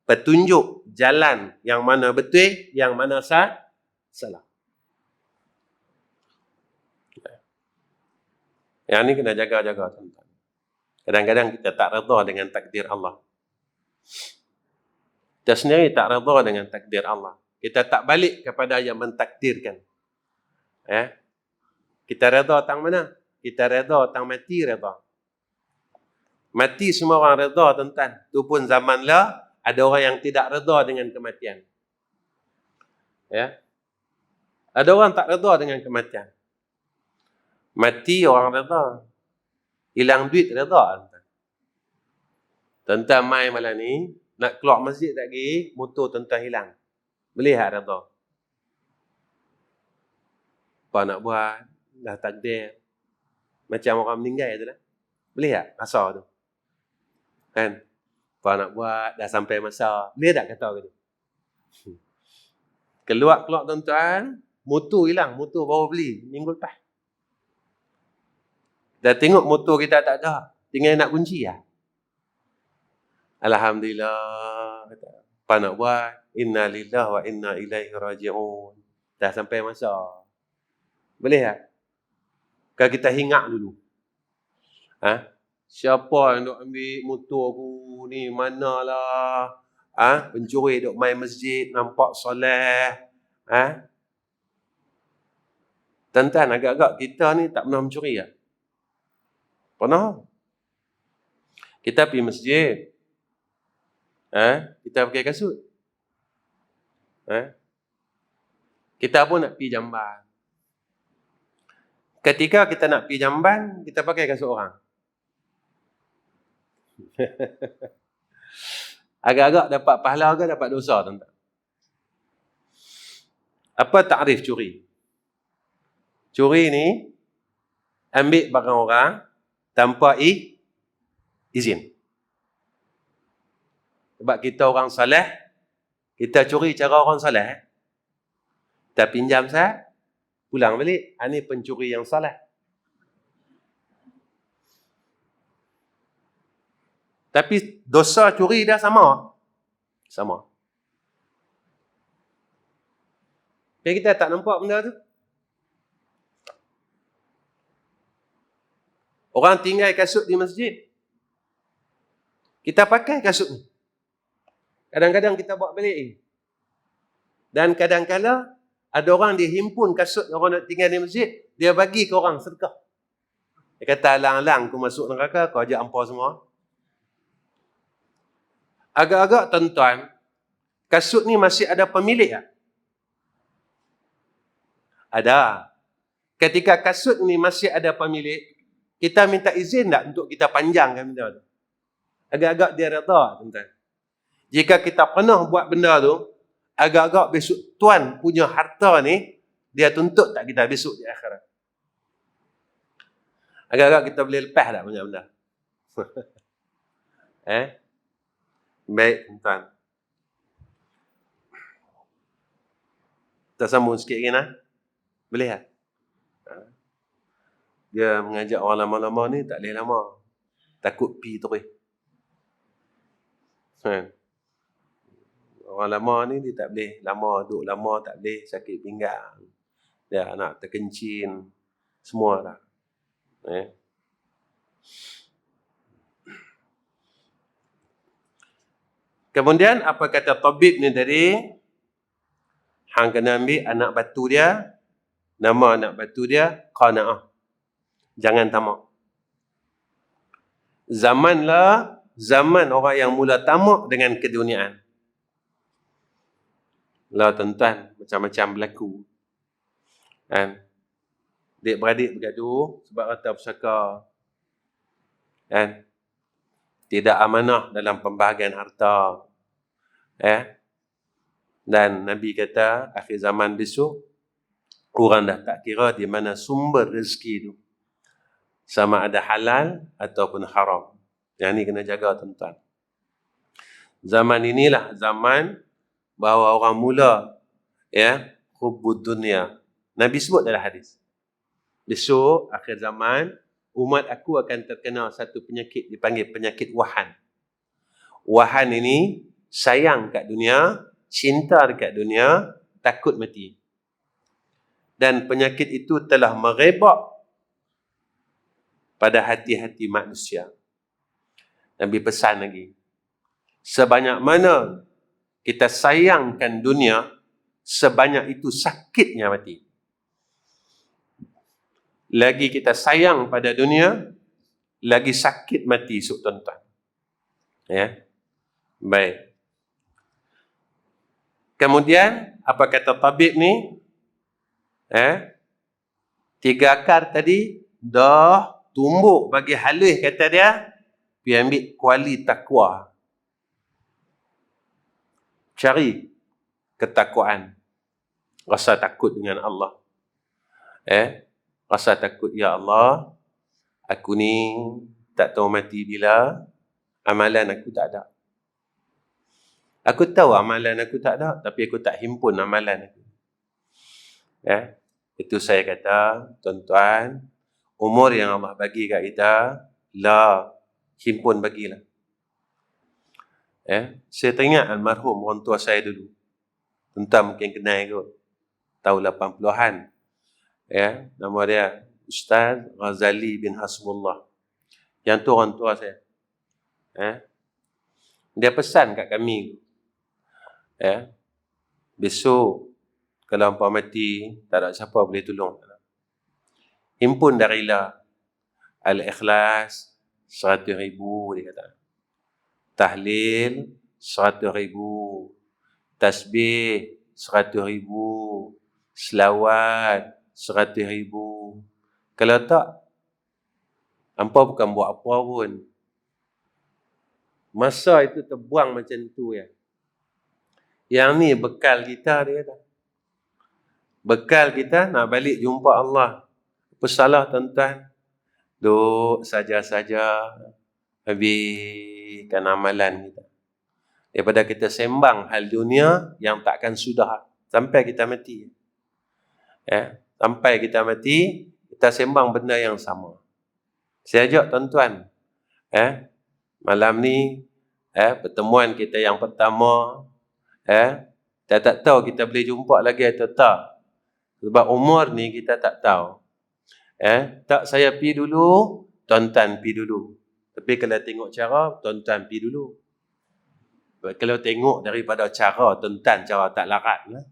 petunjuk jalan yang mana betul, yang mana salah. Yang ni kena jaga-jaga tuan-tuan. Kadang-kadang kita tak redha dengan takdir Allah. Kita sendiri tak redha dengan takdir Allah. Kita tak balik kepada yang mentakdirkan. Kita redha tang mana? Kita redha tang mati redha. Mati semua orang redha tuan-tuan. Tu pun zaman lah ada orang yang tidak redha dengan kematian. Ya. Ada orang tak redha dengan kematian. Mati orang redha. Hilang duit redha. Tuan-tuan mai malam ni, nak keluar masjid tak pergi, motor tuan-tuan hilang. Boleh tak redha? Apa nak buat? Dah takdir. Macam orang meninggal tu lah. Boleh tak rasa tu? Kan? Apa nak buat? Dah sampai masa. Boleh tak kata gitu? Keluar tuan-tuan, motor hilang. Motor baru beli minggu lepas. Dah tengok motor kita tak ada. Tinggal nak kunci lah. Alhamdulillah. Apa nak buat? Inna lillahi wa inna ilaihi raji'un. Dah sampai masa. Boleh tak? Kalau kita hingat dulu. Siapa yang duk ambil motor aku ni? Manalah? Pencuri duk main masjid, nampak soleh. Tuan-tuan, agak-agak kita ni tak pernah mencuri tak? Pernah? Kita pergi masjid. Kita pakai kasut. Kita pun nak pergi jamban. Ketika kita nak pergi jamban, kita pakai kasut orang. Agak-agak dapat pahala ke dapat dosa, tuan-tuan? Apa takrif curi? Curi ni ambil barang orang tanpa izin. Sebab kita orang saleh, kita curi cara orang saleh. Kita pinjam sah, pulang balik. Ini pencuri yang saleh. Tapi dosa curi dah sama. Sama. Tapi kita tak nampak benda tu. Orang tinggal kasut di masjid. Kita pakai kasut ni. Kadang-kadang kita bawa balik. Dan kadang-kadang ada orang dia himpun kasut orang nak tinggal di masjid, dia bagi ke orang sedekah. Dia kata, alang-alang aku masuk neraka, kau ajak ampau semua. Agak-agak tuan-tuan, kasut ni masih ada pemilik tak? Ada. Ketika kasut ni masih ada pemilik, kita minta izin tak untuk kita panjangkan benda tu? Agak-agak dia reda, tuan-tuan. Jika kita pernah buat benda tu, agak-agak besok tuan punya harta ni, dia tuntut tak kita besok di akhirat? Agak-agak kita boleh lepas tak banyak benda? Baik, tuan. Kita sambung sikit lagi, nah? Boleh tak? Dia mengajak orang lama-lama ni tak boleh lama. Takut pi terus. Orang lama ni dia tak boleh lama, duduk lama tak boleh, sakit pinggang. Dia nak terkencing. Semua dah. Kemudian apa kata tabib ni tadi? Hang kena ambil anak batu dia. Nama anak batu dia qanaah. Jangan tamak. Zaman orang yang mula tamak dengan keduniaan. Lah tuan-tuan, macam-macam berlaku. Kan? Adik-beradik bergaduh sebab harta pusaka. Kan? Tidak amanah dalam pembahagian harta. Dan Nabi kata, akhir zaman besok, orang dah tak kira di mana sumber rezeki itu. Sama ada halal ataupun haram. Yang ni kena jaga, tuan-tuan. Zaman inilah zaman bahawa orang mula hubbud dunia. Nabi sebut dalam hadis. Besok, akhir zaman, umat aku akan terkena satu penyakit dipanggil penyakit wahan. Wahan ini sayang kat dunia, cinta dekat dunia, takut mati. Dan penyakit itu telah merebak pada hati-hati manusia. Nabi pesan lagi, sebanyak mana kita sayangkan dunia, sebanyak itu sakitnya mati. Lagi kita sayang pada dunia, lagi sakit mati esok, tuan-tuan. Baik. Kemudian, apa kata tabib ni? 3 akar tadi, dah tumbuk bagi halus, kata dia, pergi ambil kuali takwa. Cari ketakwaan. Rasa takut dengan Allah. Rasa takut, ya Allah, aku ni tak tahu mati bila, amalan aku tak ada. Aku tahu amalan aku tak ada, tapi aku tak himpun amalan aku. Itu saya kata, tuan-tuan, umur yang Allah bagi kat kita, himpun bagilah. Saya teringat almarhum orang tua saya dulu. Tuan-tuan mungkin kenal kot. Tahun 80-an. Nama dia Ustaz Ghazali bin Hasbullah. Yang tu orang tua saya. Dia pesan kat kami. Besok, kalau hampa mati, tak ada siapa boleh tolong. Himpun darilah Al-Ikhlas 100,000, dia kata. Tahlil 100,000. Tasbih 100,000. Selawat 100,000. Kalau tak, hampa bukan buat apa pun. Masa itu terbuang macam tu ya. Yang ni bekal kita, dia kata. Bekal kita nak balik jumpa Allah. Apa salah tuan-tuan? Duk saja-saja habiskan amalan kita. Daripada kita sembang hal dunia yang takkan sudah sampai kita mati. Sampai kita mati, kita sembang benda yang sama. Saya ajak tuan-tuan, malam ni, pertemuan kita yang pertama, kita tak tahu kita boleh jumpa lagi atau tak. Sebab umur ni kita tak tahu. Tak saya pi dulu, tuan-tuan pi dulu. Tapi kalau tengok cara, tuan-tuan pi dulu. Kalau tengok daripada cara tuan-tuan, cara tak larat lah.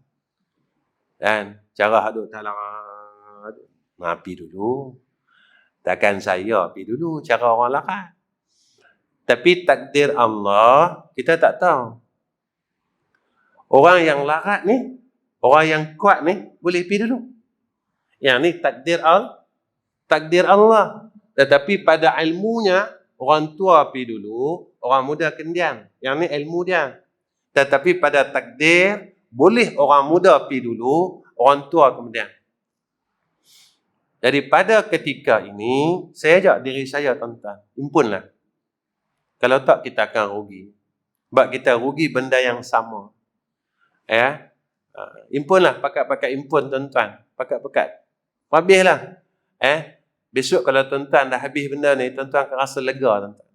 Dan cara hadut tak larat, pi dulu. Takkan saya pi dulu, cara orang larat. Tapi takdir Allah, kita tak tahu. Orang yang larat ni, orang yang kuat ni, boleh pi dulu. Yang ni takdir Allah. Tetapi pada ilmunya, orang tua pi dulu, orang muda kemudian. Yang ni ilmu dia. Tetapi pada takdir, boleh orang muda pi dulu, orang tua kemudian. Jadi pada ketika ini, saya ajak diri saya, tuan-tuan, impunlah. Kalau tak, kita akan rugi. Sebab kita rugi benda yang sama. Impunlah, pakat-pakat impun, tuan-tuan. Pakat-pakat. Habislah. Besok kalau tuan-tuan dah habis benda ni, tuan-tuan akan rasa lega, tuan-tuan.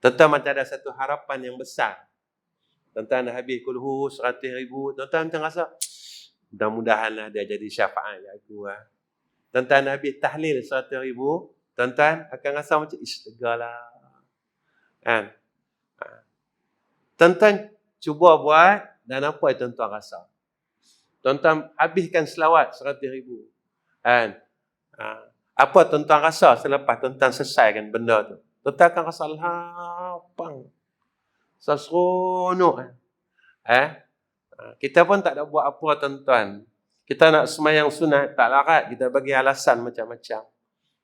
Tuan-tuan macam ada satu harapan yang besar. Tuan-tuan dah habis kulhu 100,000, tuan-tuan macam rasa, mudah-mudahanlah dia jadi syafaat aku. Tuan-tuan dah habis tahlil 100,000, tuan-tuan akan rasa macam, legalah. Tuan-tuan cuba buat, dan apa yang tuan-tuan rasa? Tuan-tuan habiskan selawat 100,000. Apa tuan-tuan rasa selepas tuan-tuan selesaikan benda tu? Tuan-tuan akan rasa lapang. Seronok. Kita pun tak ada buat apa, tuan-tuan. Kita nak semayang sunat, tak larat. Kita bagi alasan macam-macam.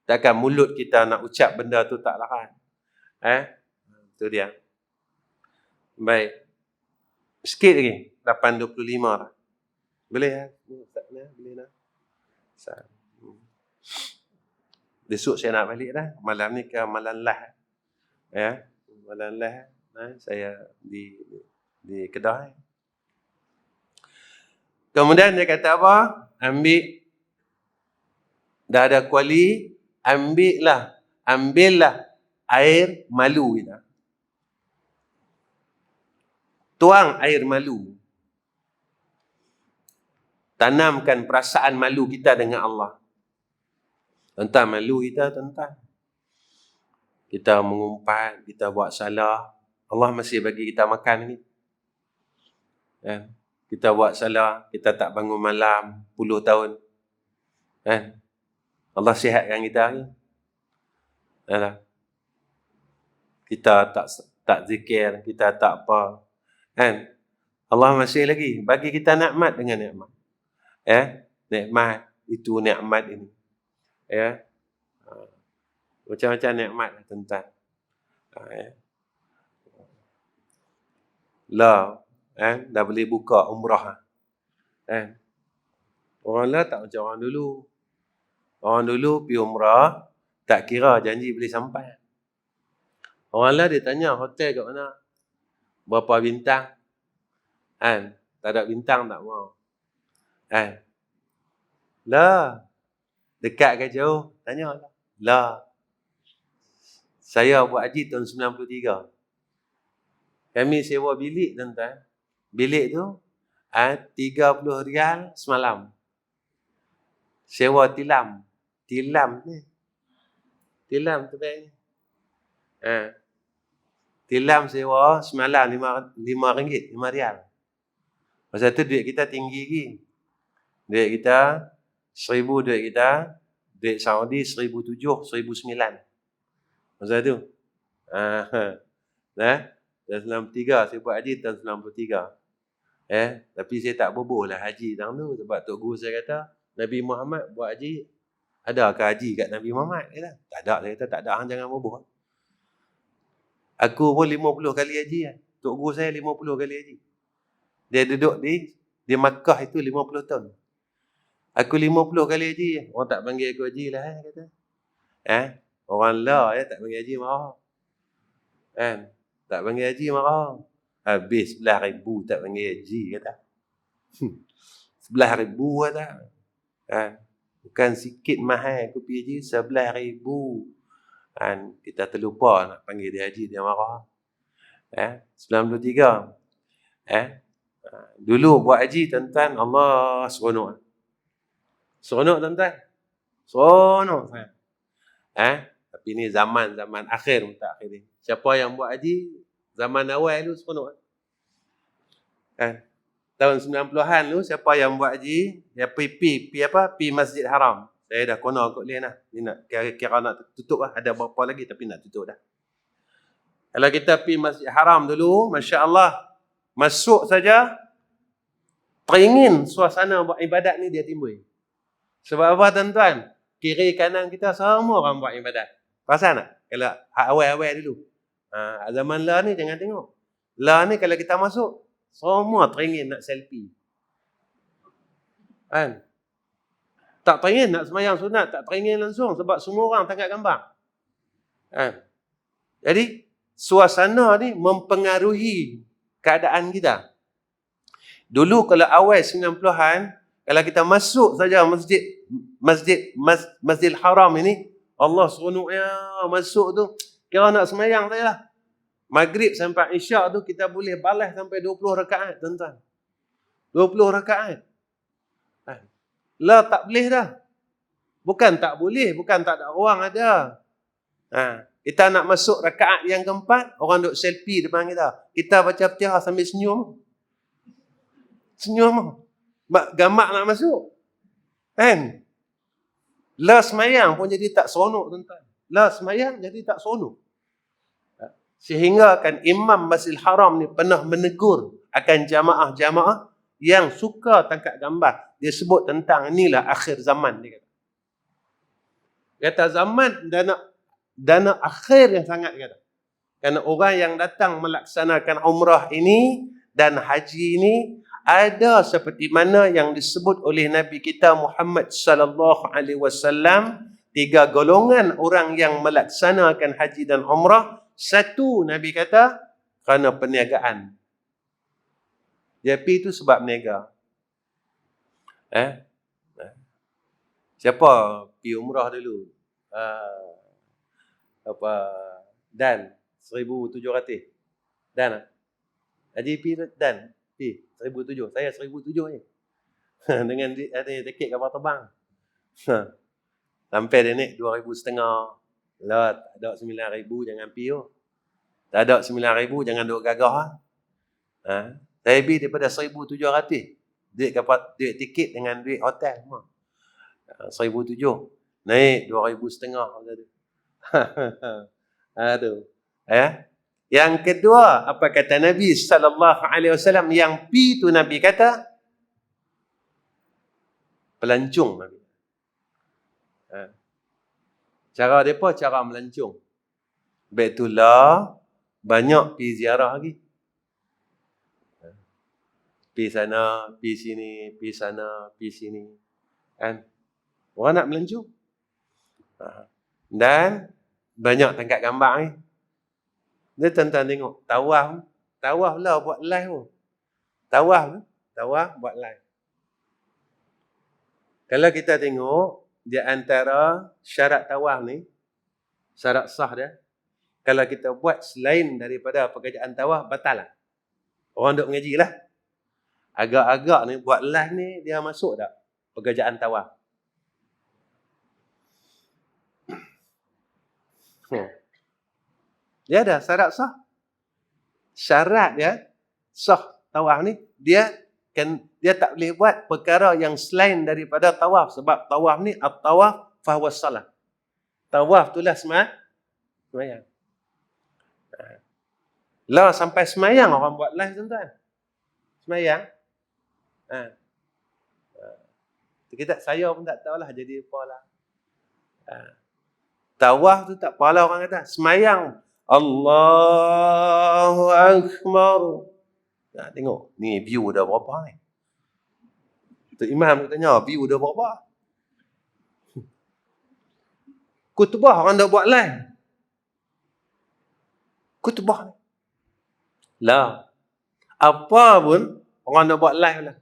Takkan mulut kita nak ucap benda tu tak larat. Itu dia. Baik. Sikit lagi. 8.25 lah. Boleh ya? Boleh lah. Besok saya nak balik dah. Malam ni ke Malam Lah. Malam Lah. Saya di Kedah. Kemudian dia kata apa? Ambil. Dah ada kuali. Ambillah air malu kita. Tuang air malu. Tanamkan perasaan malu kita dengan Allah. Tuan-tuan, malu kita, tuan-tuan. Kita mengumpat, kita buat salah. Allah masih bagi kita makan ni. Kita buat salah, kita tak bangun malam 10 tahun. Allah sihatkan kita ni. Kita tak zikir, kita tak apa. Allah masih lagi bagi kita nikmat dengan nikmat. Nikmat itu nikmat ini. Macam-macam nikmat lah, tuan-tuan. Dah boleh buka umrah. Orang lah tak macam orang dulu. Orang dulu pergi umrah, tak kira janji boleh sampai. Orang lah dia tanya hotel kat mana? Berapa bintang? Tak ada bintang tak mau. Lah. Dekat ke jauh? Tanya lah. Lah. Saya buat haji tahun 93. Kami sewa bilik, tuan-tuan. Bilik tu 30 rial semalam. Sewa tilam. Tilam ni. Tilam tu baik. Tilam sewa semalam 5 ringgit, 5 rial. Masa tu duit kita tinggi lagi. Duit kita 1,000, duit Saudi 1,700, 1,900. Masa tu. Tahun 93, saya buat haji tahun 93. Tapi saya tak boboh lah haji tahun tu. Sebab Tok Guru saya kata, Nabi Muhammad buat haji, adakah haji kat Nabi Muhammad? Tak ada, saya kata tak ada, hang jangan boboh. Aku pun 50 kali haji kan. Tok guru saya 50 kali haji. Dia duduk di Makkah itu 50 tahun. Aku 50 kali haji. Orang tak panggil aku haji lah kata. Orang lah tak panggil haji marah. Kan? Tak panggil haji marah. Habis 11,000 tak panggil haji kata. 11,000 kata. Bukan sikit mahal aku pergi haji 11,000. Kan? Kita terlupa nak panggil dia haji, dia marah. 93. Dulu buat haji tuan-tuan, Allah seronok. Seronok tuan-tuan. Seronok. Tapi ni zaman akhir tak akhir ni. Siapa yang buat haji zaman awal dulu seronok. Tahun 90-an dulu siapa yang buat haji, dia pergi Masjid Haram. Saya dah kono kot lain lah. Ni nak kira nak tutup lah. Ada berapa lagi tapi nak tutup dah. Kalau kita pergi Masjid Haram dulu, masya-Allah, masuk saja teringin suasana buat ibadat ni dia timbul. Sebab apa tuan-tuan? Kiri kanan kita semua orang buat ibadat. Perasan tak? Kalau awal-awal dulu. Zaman lah ni jangan tengok. Lah ni kalau kita masuk, semua teringin nak selfie. Kan? Tak teringin nak sembahyang sunat, tak teringin langsung sebab semua orang tangkap gambar. Jadi, suasana ni mempengaruhi keadaan kita. Dulu kalau awal 90-an, kalau kita masuk saja Masjid Haram ini, Allah seronoknya masuk tu, kira nak sembahyang saja lah. Maghrib sampai Isyak tu kita boleh balas sampai 20 rakaat tuan-tuan. 20 rakaat. Lah tak boleh dah. Bukan tak boleh, bukan tak ada orang ada. Kita nak masuk rakaat yang keempat, orang duk selfie depan kita. Kita baca Fatihah sambil senyum. Senyum. Gamak nak masuk. Kan? Lah semayang pun jadi tak seronok tuan-tuan. Lah semayang jadi tak seronok. Sehingga kan Imam Masjidil Haram ni pernah menegur akan jamaah-jamaah yang suka tangkap gambar. Dia sebut tentang inilah akhir zaman. Dia kata zaman dana akhir yang sangat kata. Kerana orang yang datang melaksanakan umrah ini dan haji ini ada seperti mana yang disebut oleh Nabi kita Muhammad sallallahu alaihi wasallam, 3 golongan orang yang melaksanakan haji dan umrah. Satu, Nabi kata, kerana perniagaan. Dia pergi itu sebab berniaga. Siapa pergi umrah dulu? Dan 1,700. Dan Haji pergi Dan 1,700. Saya 1,700 ni. Dengan ada tiket kapal terbang. Sampai dia naik 2,500. Lah, tak ada 9,000 jangan pergi. Tak ada 9,000 jangan duk gagah. Saya pergi daripada 1,700. Duit tiket dengan duit hotel semua. 1,700. Naik 2,500 tu. Aduh. Yang kedua, apa kata Nabi sallallahu alaihi wasallam, yang pi tu Nabi kata pelancong Nabi. Cara depa cara melancong. Baitullah banyak pi ziarah lagi. Pi sana, pi sini, pi sana, pi sini. Kan? Orang nak melancong. Dan banyak tangkap gambar ni. Dia tuan-tuan tengok, tawaf lah buat live pun. Tawaf buat live. Kalau kita tengok, di antara syarat tawaf ni, syarat sah dia, kalau kita buat selain daripada pekerjaan tawaf, batal lah. Orang duk mengaji lah. Agak-agak ni, buat live ni, dia masuk tak pekerjaan tawaf? Dia ada syarat sah. Syarat dia sah tawaf ni, dia tak boleh buat perkara yang selain daripada tawaf. Sebab tawaf ni, at-tawaf fahuwas salah. Tawaf tu lah semayang. Lah sampai semayang orang buat live tuan-tuan. Semayang. Saya pun tak tahulah jadi apa lah. Tawaf tu tak apalah orang kata. Semayang Allahu Akbar. Nah, tengok, ni view dah berapa ni? Tok Imam tanya, view dah berapa? Kutubah orang dah buat live. Kutubah. Lah. Apa pun orang dah buat live lah.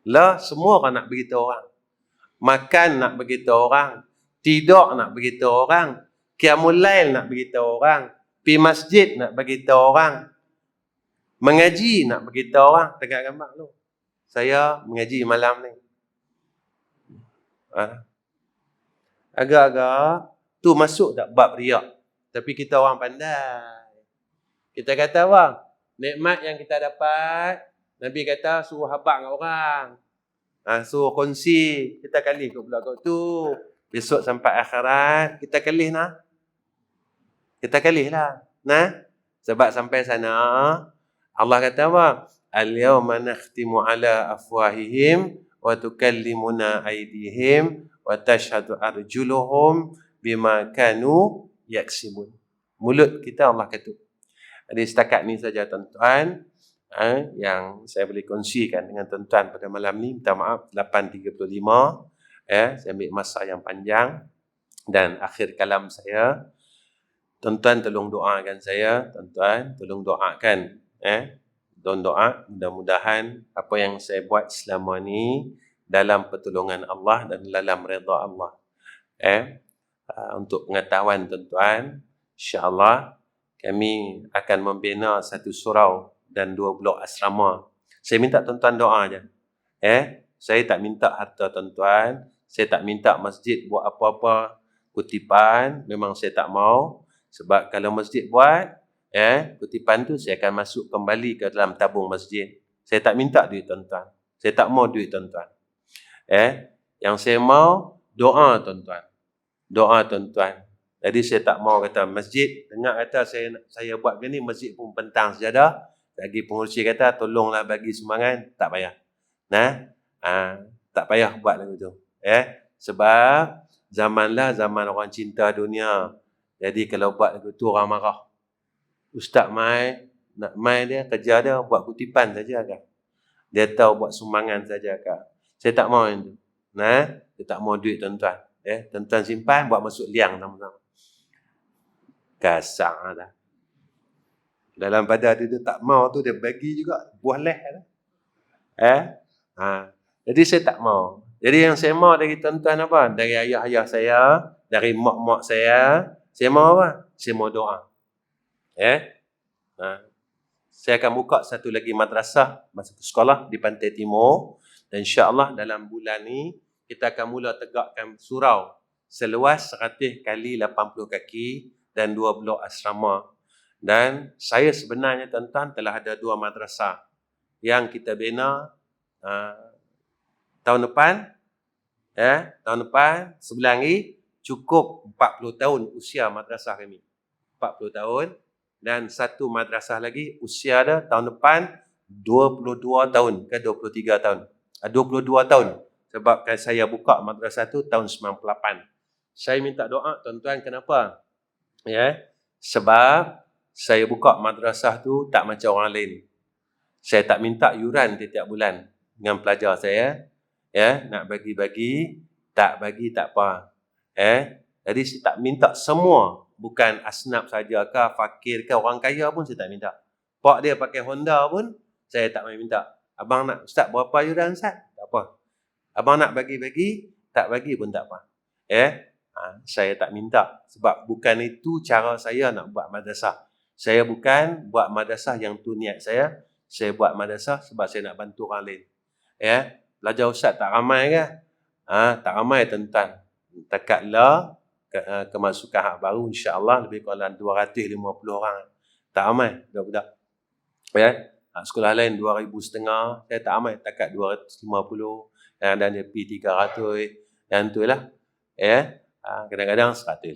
Lah, semua orang nak beritahu orang. Makan nak beritahu orang. Tidur nak beritahu orang. Qiyamul Lail nak beritahu orang. Pergi masjid nak beritahu orang. Mengaji nak beritahu orang. Tengok gambar tu. Saya mengaji malam ni. Agak-agak tu masuk tak bab riak. Tapi kita orang pandai. Kita kata apa? Nikmat yang kita dapat, Nabi kata suruh habaq dengan orang. Suruh kongsi. Kita kalih kat belakang tu. Besok sampai akhirat, kita kalih nah. Kita kalih lah. Nah? Sebab sampai sana, Allah kata apa? Al-yawma nakhtimu ala afwahihim wa tukallimuna aydihim wa tashhadu arjuluhum bima kanu yaksibun. Mulut kita Allah kata. Jadi setakat ni saja tuan-tuan yang saya boleh kongsikan dengan tuan-tuan pada malam ni. Minta maaf 8.35 saya ambil masa yang panjang dan akhir kalam saya. Tuan-tuan tolong doakan saya, tuan-tuan tolong doakan don doa, mudah-mudahan apa yang saya buat selama ni dalam pertolongan Allah dan dalam redha Allah. Untuk pengetahuan tuan-tuan, insya-Allah kami akan membina satu surau dan 2 blok asrama. Saya minta tuan-tuan doa aja. Saya tak minta harta tuan-tuan, saya tak minta masjid buat apa-apa kutipan, memang saya tak mau. Sebab kalau masjid buat kutipan tu saya akan masuk kembali ke dalam tabung masjid. Saya tak minta duit tuan-tuan. Saya tak mau duit tuan-tuan. Yang saya mau doa tuan-tuan. Doa tuan-tuan. Jadi saya tak mau kata masjid, dengar kata saya buat gini masjid pun pentang sejadah. Lagi pengurusi kata tolonglah bagi sumbangan, tak payah. Tak payah buat lagu tu. Sebab zaman orang cinta dunia. Jadi kalau buat lagu tu orang marah. Ustaz mai, nak mai dia, kerja dia buat kutipan saja kan. Dia tahu buat sumbangan saja kan. Saya tak mau itu. Saya tak mau duit tuan-tuan. Tuan-tuan simpan, buat masuk liang sama-sama. Kasar dah. Dalam pada dia tak mau tu, dia bagi juga. Buah leh lah. Jadi saya tak mau. Jadi yang saya mau dari tuan-tuan apa? Dari ayah-ayah saya, dari mak-mak saya mau apa? Saya mau doa. Saya akan buka satu lagi madrasah, satu sekolah di Pantai Timur. Dan insya-Allah dalam bulan ni kita akan mula tegakkan surau seluas 100 kali 80 kaki dan 2 blok asrama. Dan saya sebenarnya tuan-tuan telah ada 2 madrasah yang kita bina tahun depan. Tahun depan sebulan lagi cukup 40 tahun usia madrasah kami. 40 tahun. Dan satu madrasah lagi usia dia tahun depan 22 tahun ke 23 tahun. 22 tahun. Sebab saya buka madrasah tu tahun 98. Saya minta doa tuan-tuan, kenapa? Sebab saya buka madrasah tu tak macam orang lain. Saya tak minta yuran setiap bulan dengan pelajar saya. Nak bagi-bagi, tak bagi tak apa. Jadi saya tak minta semua. Bukan asnaf saja ke, fakir ke, orang kaya pun saya tak minta. Pak dia pakai Honda pun, saya tak main minta. Abang nak, Ustaz berapa yuran Ustaz? Tak apa. Abang nak bagi-bagi, tak bagi pun tak apa. Saya tak minta. Sebab bukan itu cara saya nak buat madrasah. Saya bukan buat madrasah yang tu niat saya. Saya buat madrasah sebab saya nak bantu orang lain. Pelajar Ustaz tak ramai ke? Tak ramai tuan-tuan. Takatlah kemasukan hak baru, insya-Allah lebih kurang 250 orang. Tak ramai budak-budak. Sekolah lain 2,500, saya tak ramai, takat 250, dan dia pergi 300, yang tu lah. Kadang-kadang 150.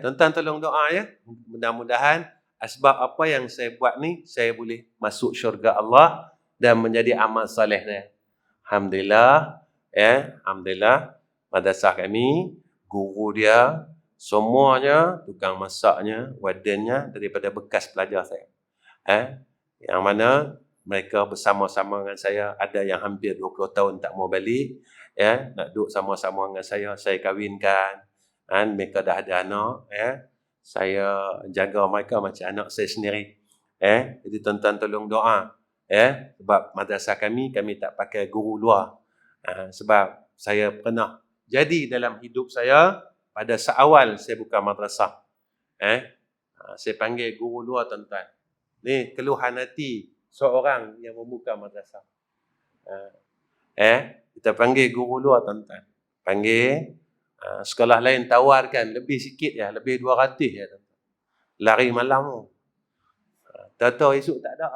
Tuan-tuan tolong doa ya. Mudah-mudahan asbab apa yang saya buat ni, saya boleh masuk syurga Allah dan menjadi amal soleh dia. Alhamdulillah, alhamdulillah madrasah kami, guru dia semuanya, tukang masaknya, wardennya daripada bekas pelajar saya. Yang mana mereka bersama-sama dengan saya, ada yang hampir 20 tahun tak mau balik, nak duduk sama-sama dengan saya kahwinkan, mereka dah ada anak, saya jaga mereka macam anak saya sendiri. Jadi tuan-tuan tolong doa, sebab madrasah kami tak pakai guru luar. Sebab saya pernah jadi dalam hidup saya, pada seawal saya buka madrasah, saya panggil guru luar tuan-tuan. Ni keluhan hati seorang yang membuka madrasah. Kita panggil guru luar tuan-tuan. Panggil, sekolah lain tawarkan lebih sikit ya, lebih 200 ya tuan-tuan. Lari malam. Tahu esok tak ada.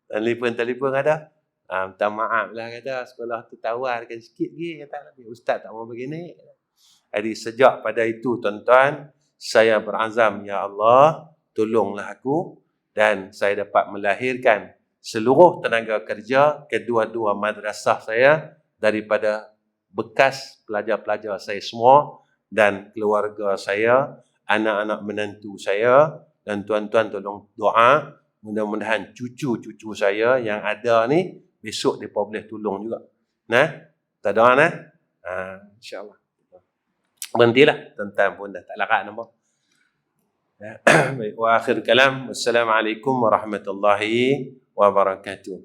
Telefon ada. Minta maaf lah kata, sekolah tu tawarkan sikit lagi, kata lebih. Ustaz tak mau begini. Jadi sejak pada itu tuan-tuan, saya berazam, ya Allah, tolonglah aku, dan saya dapat melahirkan seluruh tenaga kerja kedua-dua madrasah saya daripada bekas pelajar-pelajar saya semua, dan keluarga saya, anak-anak menantu saya, dan tuan-tuan tolong doa, mudah-mudahan cucu-cucu saya yang ada ni, besok mereka boleh tolong juga. Kita doa insyaAllah. Berhentilah, tuan-tuan pun dah tak larat nampak. Baik, wa akhir kalam. Wassalamualaikum warahmatullahi wabarakatuh.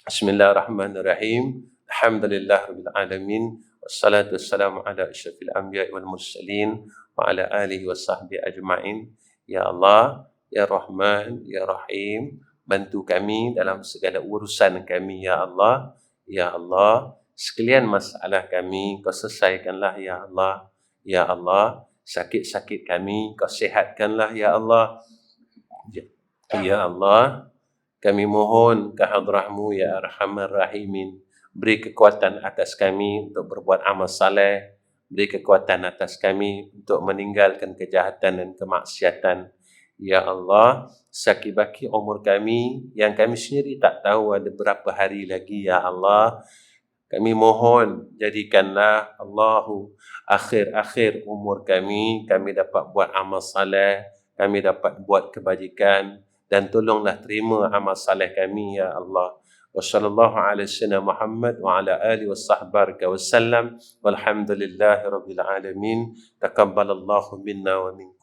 Bismillahirrahmanirrahim. Alhamdulillah rabbil alamin. Wassalatu wassalamu ala asyrafil anbiya'i wal mursalin wa ala alihi wa sahbihi ajma'in. Ya Allah, ya Rahman, ya Rahim, bantu kami dalam segala urusan kami, ya Allah. Ya Allah, sekalian masalah kami kau selesaikanlah, ya Allah. Ya Allah, sakit-sakit kami kau sihatkanlah, ya Allah. Ya Allah, kami mohon ke hadrah-Mu, ya Arhamar Rahimin. Beri kekuatan atas kami untuk berbuat amal saleh. Beri kekuatan atas kami untuk meninggalkan kejahatan dan kemaksiatan. Ya Allah, sakibaki umur kami yang kami sendiri tak tahu ada berapa hari lagi, ya Allah. Kami mohon jadikanlah Allahu akhir-akhir umur kami dapat buat amal saleh, kami dapat buat kebajikan, dan tolonglah terima amal saleh kami, ya Allah. Wa sallallahu ala sayyidina Muhammad wa ala alihi wasahbihi wasallam. Walhamdulillahi rabbil alamin. Taqabbalallahu minna wa minkum.